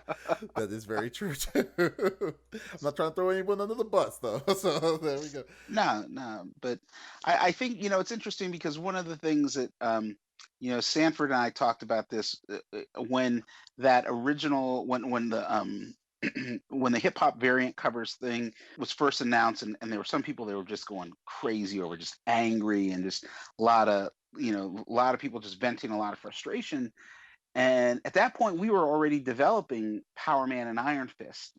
That is very true too. I'm not trying to throw anyone under the bus though. So there we go. No, but I think it's interesting because one of the things that Sanford and I talked about this when that original when the when the hip hop variant covers thing was first announced, and there were some people that were just going crazy or were just angry and just a lot of people just venting a lot of frustration. And at that point, we were already developing Powerman and Iron Fist,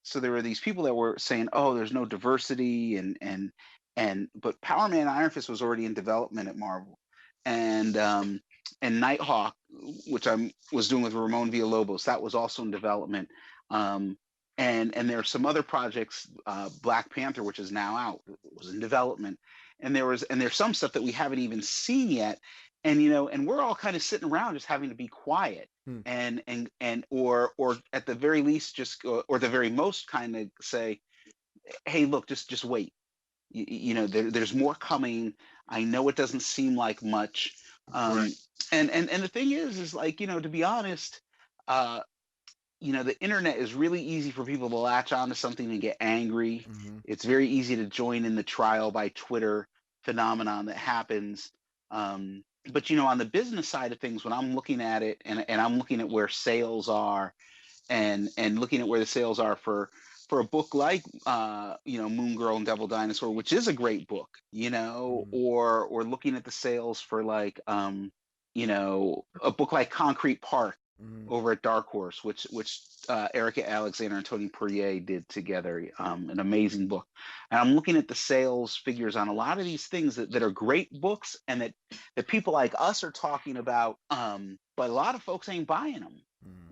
So there were these people that were saying, "Oh, there's no diversity," but Powerman and Iron Fist was already in development at Marvel, and Nighthawk, which I was doing with Ramon Villalobos, that was also in development. And there are some other projects, Black Panther, which is now out, was in development. and there's some stuff that we haven't even seen yet, and and we're all kind of sitting around just having to be quiet, and or at the very least just or the very most kind of say, hey, look, just wait. There's more coming. I know it doesn't seem like much. Right. And the thing is like, to be honest, uh, the internet is really easy for people to latch onto something and get angry. It's very easy to join in the trial by Twitter phenomenon that happens. But on the business side of things, when I'm looking at it and I'm looking at where sales are and looking at where the sales are for a book like Moon Girl and Devil Dinosaur, which is a great book, or looking at the sales for like a book like Concrete Park over at Dark Horse, which Erica Alexander and Tony Poirier did together, an amazing book. And I'm looking at the sales figures on a lot of these things that are great books and that people like us are talking about, but a lot of folks ain't buying them.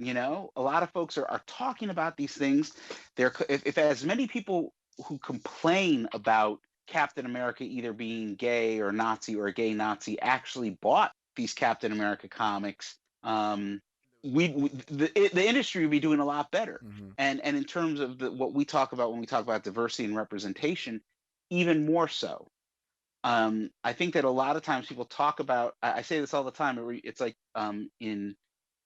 A lot of folks are talking about these things. If as many people who complain about Captain America either being gay or Nazi or a gay Nazi actually bought these Captain America comics, the industry would be doing a lot better. And in terms of what we talk about when we talk about diversity and representation, even more so. I think that a lot of times people talk about, I say this all the time, it's like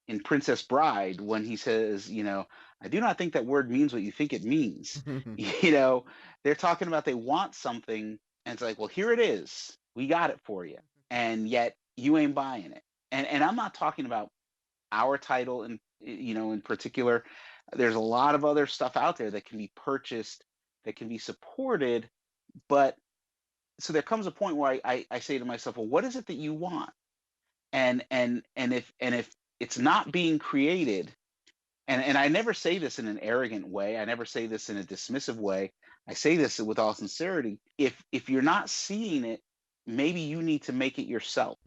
in Princess Bride when he says, I do not think that word means what you think it means. They're talking about they want something, and it's like, well, here it is. We got it for you. And yet you ain't buying it. And I'm not talking about our title in particular. There's a lot of other stuff out there that can be purchased, that can be supported. But so there comes a point where I say to myself, well, what is it that you want? And if it's not being created, and I never say this in an arrogant way, I never say this in a dismissive way, I say this with all sincerity. If you're not seeing it, maybe you need to make it yourself.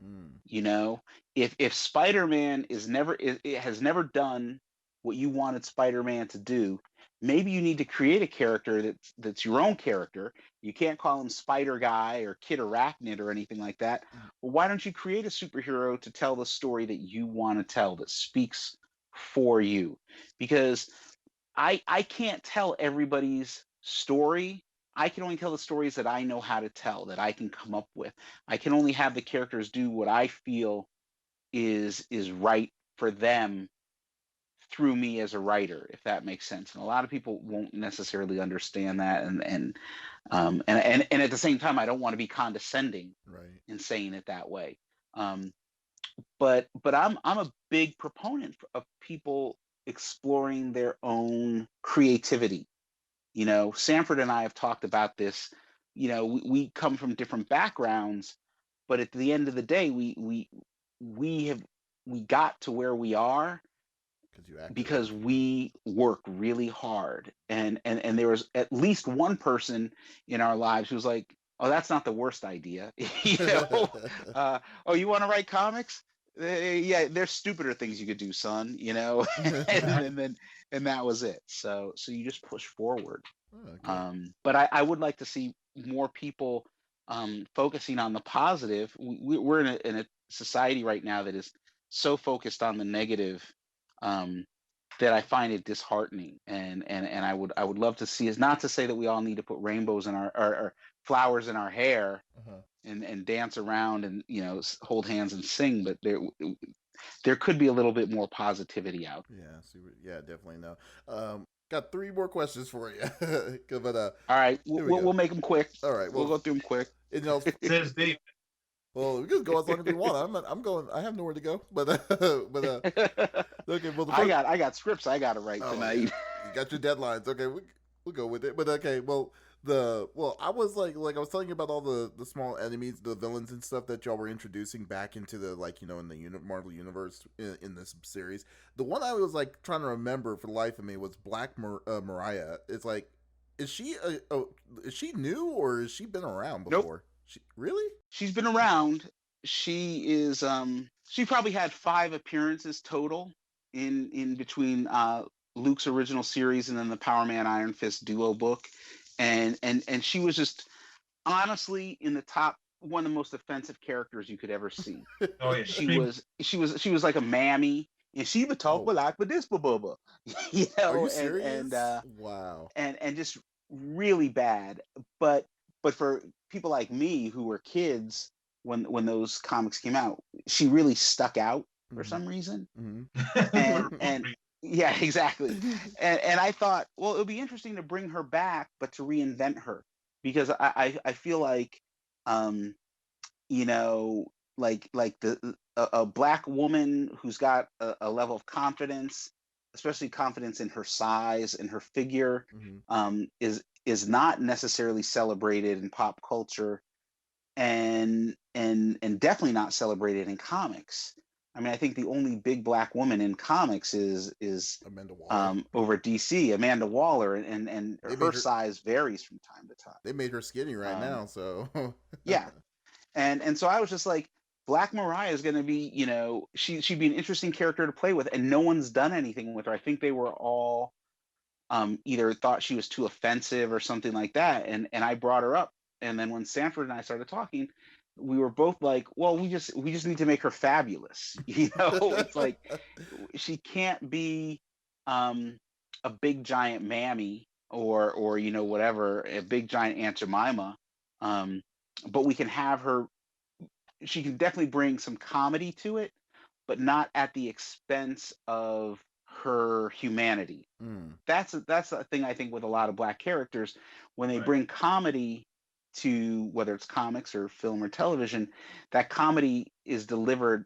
If Spider-Man has never done what you wanted Spider-Man to do, maybe you need to create a character that's your own character. You can't call him Spider Guy or Kid Arachnid or anything like that. Well, why don't you create a superhero to tell the story that you want to tell, that speaks for you? Because I can't tell everybody's story. I can only tell the stories that I know how to tell, that I can come up with. I can only have the characters do what I feel is right for them through me as a writer, if that makes sense. And a lot of people won't necessarily understand that, and at the same time, I don't want to be condescending in saying it that way. But I'm a big proponent of people exploring their own creativity. Sanford and I have talked about this. We come from different backgrounds, but at the end of the day, we got to where we are because we work really hard, and there was at least one person in our lives who was like, oh, that's not the worst idea. Oh, you want to write comics? Yeah, there's stupider things you could do, son. And that was it. So you just push forward. But I would like to see more people focusing on the positive. We're in a society right now that is so focused on the negative, that I find it disheartening. And I would love to see, is not to say that we all need to put rainbows in our or flowers in our hair and dance around and hold hands and sing, but there could be a little bit more positivity out there. Yeah, definitely. No. Got 3 more questions for you. But all right, we'll make them quick. All right, we'll go through them quick. Says Dave. Well, we can go as long as we want. I'm going. I have nowhere to go. But okay. Well, I got scripts I got to write tonight. You got your deadlines. Okay, we'll go with it. But okay. Well, I was like I was telling you about all the small enemies, the villains and stuff that y'all were introducing back into the in the Marvel universe in this series. The one I was trying to remember for the life of me was Black Mariah. It's like, is she new or has she been around before? Nope. Really? She's been around. She is she probably had 5 appearances total in between Luke's original series and then the Powerman IronFist duo book. And she was just honestly in the top, one of the most offensive characters you could ever see. Oh yeah, She extreme. was she was like a mammy, and she would talk Oh, like with this bubba, are you and serious? Wow. and just really bad. But for people like me who were kids when those comics came out, she really stuck out for Mm-hmm. some reason. Mm-hmm. And yeah, exactly. And I thought, well, it would be interesting to bring her back, but to reinvent her, because I feel like, um, you know, like a black woman who's got a level of confidence, especially confidence in her size and her figure, Mm-hmm. is not necessarily celebrated in pop culture, and definitely not celebrated in comics. I mean, I think the only big black woman in comics is Amanda Waller. over at DC, Amanda Waller, and They her made her. size varies from time to time. They made her skinny right Um, now. So. yeah, and so I was just like, Black Mariah is going to be, she'd be an interesting character to play with, and no one's done anything with her. I think they were all either thought she was too offensive or something like that, and I brought her up, and then when Sanford and I started talking, we were both like, well, we just need to make her fabulous. It's like she can't be um, a big giant mammy, or whatever, a big giant Aunt Jemima, um, but we can have her. She can definitely bring some comedy to it, but not at the expense of her humanity. Mm. That's a thing I think with a lot of black characters, when they Right. bring comedy to whether it's comics or film or television, that comedy is delivered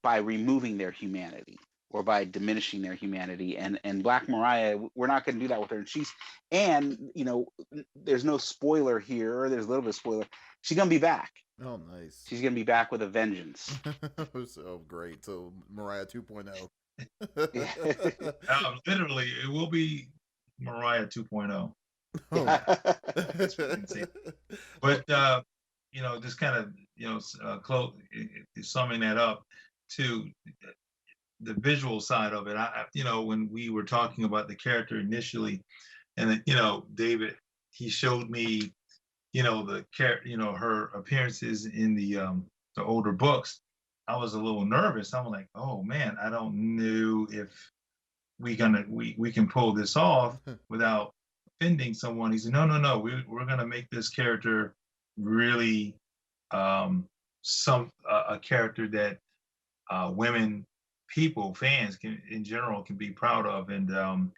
by removing their humanity or by diminishing their humanity. And Black Mariah, we're not going to do that with her. And there's no spoiler here, or there's a little bit of spoiler. She's going to be back. Oh, nice. She's going to be back with a vengeance. So great. So Mariah 2.0. Literally, it will be Mariah 2.0. Oh. That's what I can say. But just kind of summing that up to the visual side of it. When we were talking about the character initially, and David, he showed me her appearances in the older books. I was a little nervous. I'm like, oh man, I don't know if we can pull this off without offending someone. He said, no, we're gonna make this character really a character that women, people, fans in general can be proud of. And I'll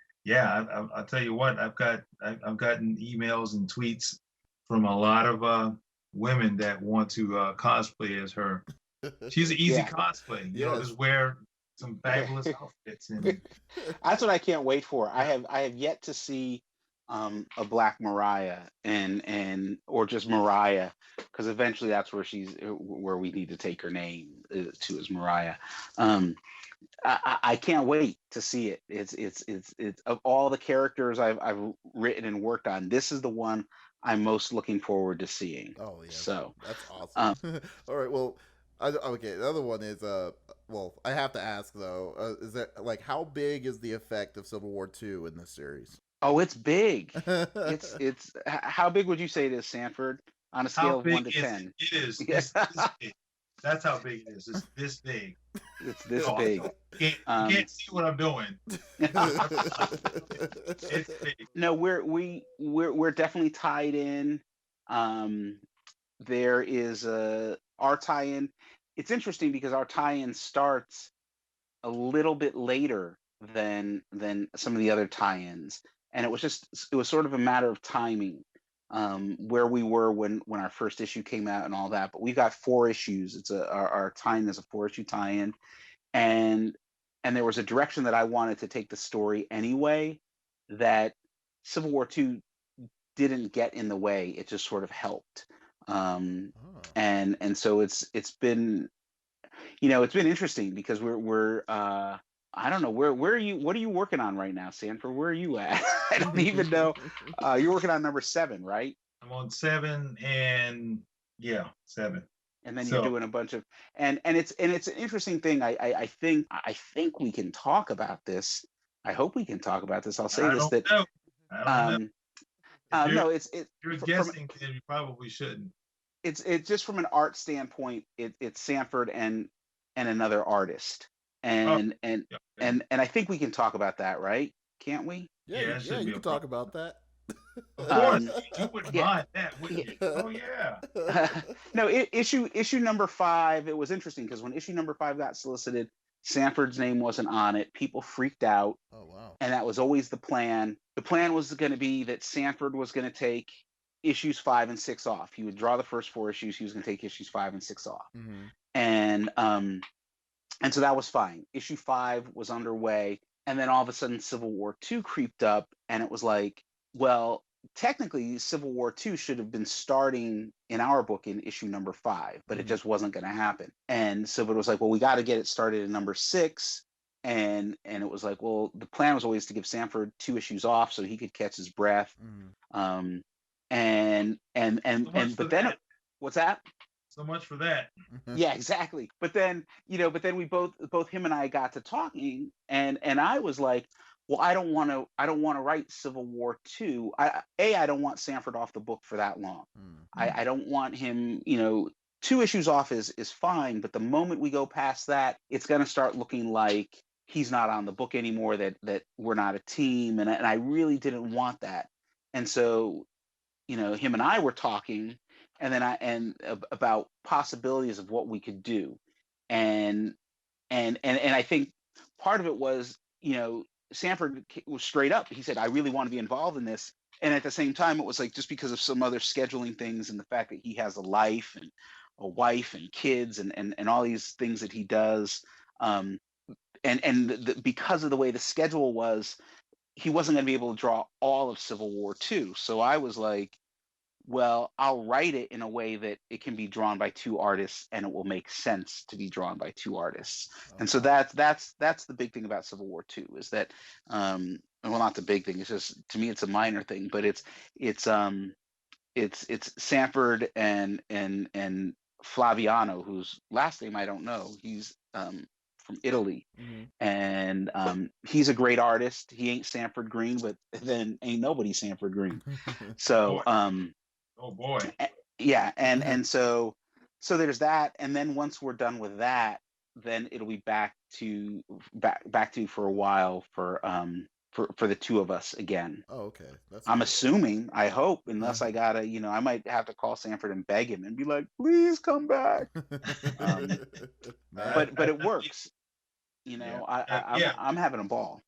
tell you what, I've gotten emails and tweets from a lot of women that want to cosplay as her. She's an easy cosplay. Just wear some fabulous outfits, and that's what I can't wait for. I have yet to see a Black Mariah, or just Mariah, because eventually that's where we need to take her name to, as Mariah. I can't wait to see it. It's of all the characters I've written and worked on, this is the one I'm most looking forward to seeing. Oh yeah. So that's awesome. All right. Well, okay. The other one is well, I have to ask though. Is that like how big is the effect of Civil War II in this series? oh, it's big. It's how big would you say it is, Sanford, on a scale of 1 to 10? It is. It's this big. That's how big it is. It's this big. It's this big. You can't see what I'm doing. It's big. No, we're definitely tied in. There is our tie-in. It's interesting because our tie-in starts a little bit later than some of the other tie-ins, and it was sort of a matter of timing, where we were when our first issue came out and all that. But we've got 4 issues. It's our tie-in is a 4-issue tie-in, and there was a direction that I wanted to take the story anyway, that Civil War II didn't get in the way. It just sort of helped. And so it's been it's been interesting because we're I don't know, where are you, what are you working on right now, Sanford? Where are you at? I don't even know. You're working on number 7, right? I'm on 7, and 7. And then you're doing a bunch of, and it's an interesting thing. I think we can talk about this. I hope we can talk about this. I'll say this, that I don't know. No, it's you're from guessing, and you probably shouldn't. it's just from an art standpoint. It's Sanford and another artist, Oh, and yeah, okay. and I think we can talk about that, right? Can't we? Yeah, Yeah, it yeah, shouldn't you be a can talk problem. about that. Of course, Um, you wouldn't yeah, mind that, yeah. wouldn't you? Oh yeah. No, issue number 5. It was interesting because when issue number 5 got solicited, Sanford's name wasn't on it. People freaked out, Oh wow. and that was always the plan. The plan was going to be that Sanford was going to take issues 5 and 6 off. He would draw the first 4 issues. He was going to take issues 5 and 6 off, Mm-hmm. and so that was fine. Issue 5 was underway, and then all of a sudden, Civil War 2 creeped up, and it was like, well, technically, Civil War 2 should have been starting in our book in issue number 5, but it Mhm. just wasn't going to happen. And so it was like, well, we got to get it started in number 6. And it was like, well, the plan was always to give Sanford 2 issues off so he could catch his breath. Mm-hmm. Um, So much for but then that. what's that? So much for that. Yeah, exactly. But then, we both him and I got to talking, and I was like, well, I don't want to write Civil War 2. I don't want Sanford off the book for that long. Mm-hmm. I don't want him, 2 issues off is fine, but the moment we go past that, it's going to start looking like he's not on the book anymore, that we're not a team, and I really didn't want that. And so, him and I were talking, and then about possibilities of what we could do, and I think part of it was, Sanford was straight up. He said, "I really want to be involved in this," and at the same time, it was like just because of some other scheduling things and the fact that he has a life and a wife and kids and all these things that he does, um, because of the way the schedule was, he wasn't going to be able to draw all of Civil War 2. So I was like, well, I'll write it in a way that it can be drawn by 2 artists and it will make sense to be drawn by 2 artists. Oh And so wow. that's the big thing about Civil War 2 is that, well, not the big thing. It's just, to me, it's a minor thing, but it's Sanford and Flaviano, whose last name I don't know. He's from Italy, Mm-hmm. and he's a great artist. He ain't Sanford Greene, but then ain't nobody Sanford Greene. Oh So boy. Oh boy. yeah, and so there's that, and then once we're done with that, then it'll be back to for a while for the 2 of us again. Oh okay, that's I'm good. assuming, I hope, unless I gotta, I might have to call Sanford and beg him and be like, please come back. Um, Man. but it works. Yeah. I'm Yeah. I'm having a ball.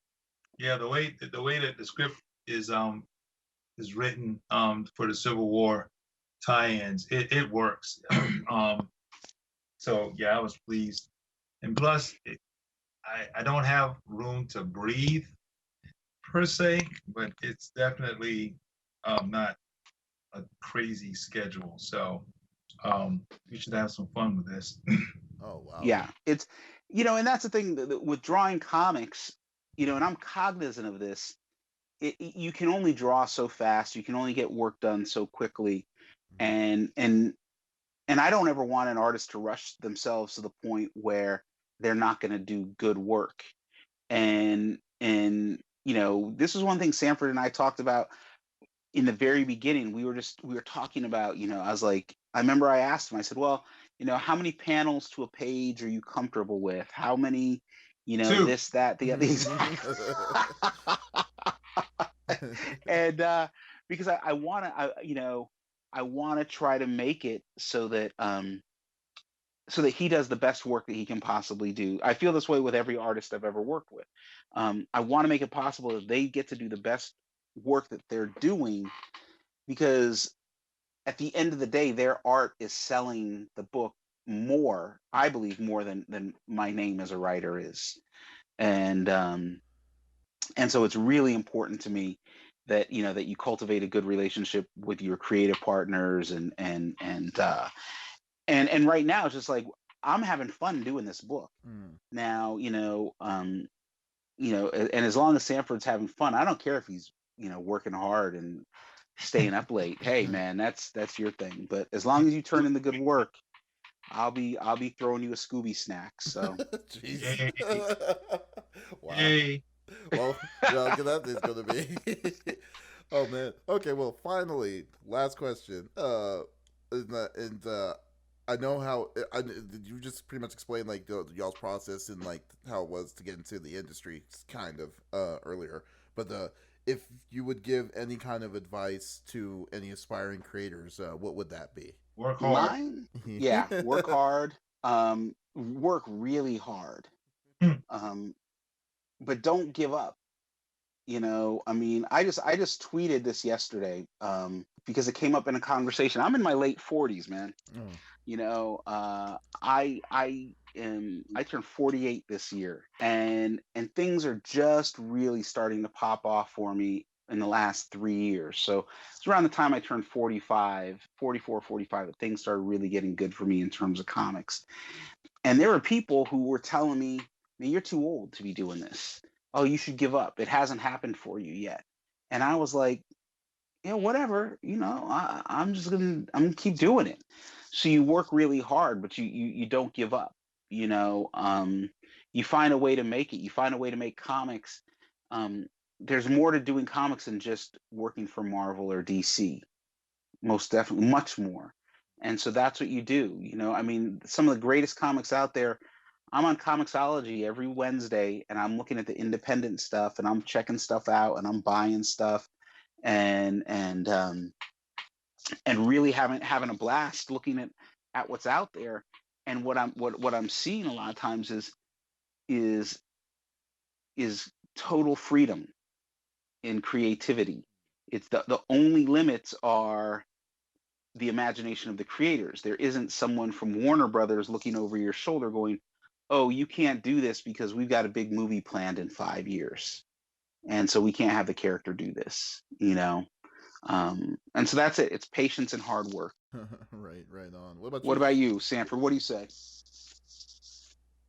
Yeah. The way that the script is written for the Civil War tie-ins, it works. So yeah, I was pleased, and plus, I don't have room to breathe per se, but it's definitely not a crazy schedule. So we should have some fun with this. Oh wow. Yeah, it's and that's the thing with drawing comics, and I'm cognizant of this. You can only draw so fast. You can only get work done so quickly, and I don't ever want an artist to rush themselves to the point where they're not going to do good work. And this is one thing Sanford and I talked about in the very beginning. We were talking about, I was like, I remember I asked him, I said, well, how many panels to a page are you comfortable with? How many, Two. this, that, the other. And because I want to, I want to try to make it so that he does the best work that he can possibly do. I feel this way with every artist I've ever worked with. I want to make it possible that they get to do the best work that they're doing, because at the end of the day, their art is selling the book more, I believe, more than my name as a writer is. And so it's really important to me that that you cultivate a good relationship with your creative partners, and right now it's just like I'm having fun doing this book. Mm. Now, and as long as Sanford's having fun, I don't care if he's, working hard and staying up late. Hey man, that's your thing. But as long as you turn in the good work, I'll be throwing you a Scooby snack. So Jeez. Yay. Wow. Yay. Well, that is going to be. Oh man. Okay. Well, finally, last question. I know how. Did you just pretty much explain like y'all's process and like how it was to get into the industry, kind of earlier. But if you would give any kind of advice to any aspiring creators, what would that be? Work hard. Mine, yeah, work hard, work really hard, Hmm. but don't give up. I mean, I just tweeted this yesterday, because it came up in a conversation. I'm in my late 40s, man. Oh. I turned 48 this year, and things are just really starting to pop off for me in the last 3 years. So it's around the time I turned 45, 44, 45 that things started really getting good for me in terms of comics. And there were people who were telling me, "Man, you're too old to be doing this. Oh, you should give up. It hasn't happened for you yet." And I was like, whatever, I'm gonna keep doing it. So you work really hard, but you don't give up. You find a way to make it. You find a way to make comics. Um, there's more to doing comics than just working for Marvel or DC. Most definitely, much more. And so that's what you do. I mean, some of the greatest comics out there. I'm on Comixology every Wednesday, and I'm looking at the independent stuff, and I'm checking stuff out, and I'm buying stuff, and really having a blast looking at what's out there. And what I'm seeing a lot of times is is total freedom in creativity. It's the only limits are the imagination of the creators. There isn't someone from Warner Brothers looking over your shoulder going, "Oh, you can't do this because we've got a big movie planned in 5 years, and so we can't have the character do this." And so that's it. It's patience and hard work. Right on. What about What you? about you, Sanford? What do you say?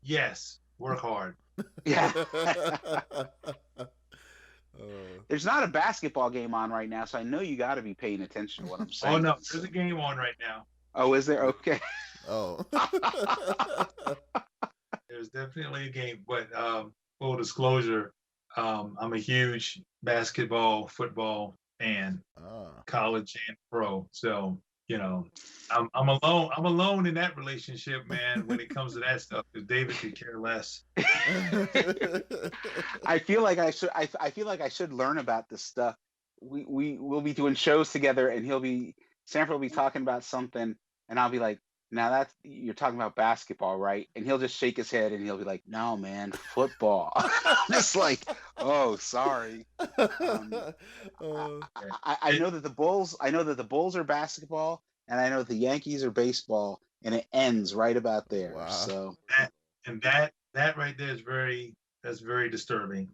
Yes, work hard. Yeah. uh, There's not a basketball game on right now, so I know you got to be paying attention to what I'm Oh saying. no, So. there's a game on right now. Oh, is there? Okay. oh. There's definitely a game, but full disclosure, I'm a huge basketball, football fan, ah. college and pro. So I'm alone. I'm alone in that relationship, man. When it comes to that stuff, because David could care less. I feel like I should. I feel like I should learn about this stuff. Will be doing shows together, and Sanford will be talking about something, and I'll be like, "Now that's you're talking about basketball, right?" And he'll just shake his head, and he'll be like, "No, man, football." Just like, "Oh, sorry." uh, I know that the Bulls. I know that the Bulls are basketball, and I know that the Yankees are baseball, and it ends right about there. wow. So. that right there is that's very disturbing.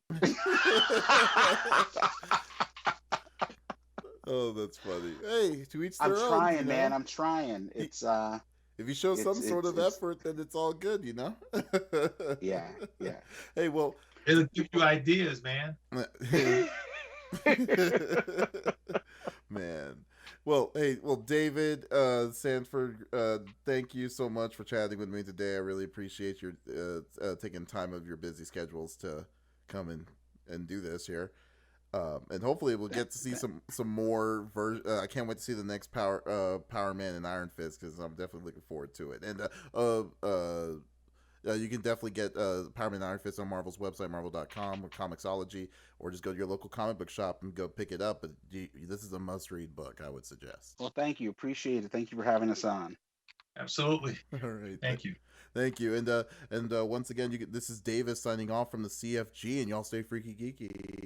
Oh, that's funny. Hey, to each I'm their own. trying, man. I'm trying. It's If you show some sort of it's effort, then it's all good, yeah, yeah. Hey, well, It'll give you ideas, man. man. Well, hey, David, Sanford, thank you so much for chatting with me today. I really appreciate your taking time of your busy schedules to come and do this here. And hopefully we'll get to see some more version. I can't wait to see the next Powerman and Iron Fist because I'm definitely looking forward to it. And you can definitely get Powerman and Iron Fist on Marvel's website, marvel.com, or Comixology, or just go to your local comic book shop and go pick it up. But this is a must-read book, I would suggest. Well, thank you. Appreciate it. Thank you for having us on. Absolutely. All right. Thank you. Thank you. And once again, this is Davis signing off from the CFG, and y'all stay freaky geeky.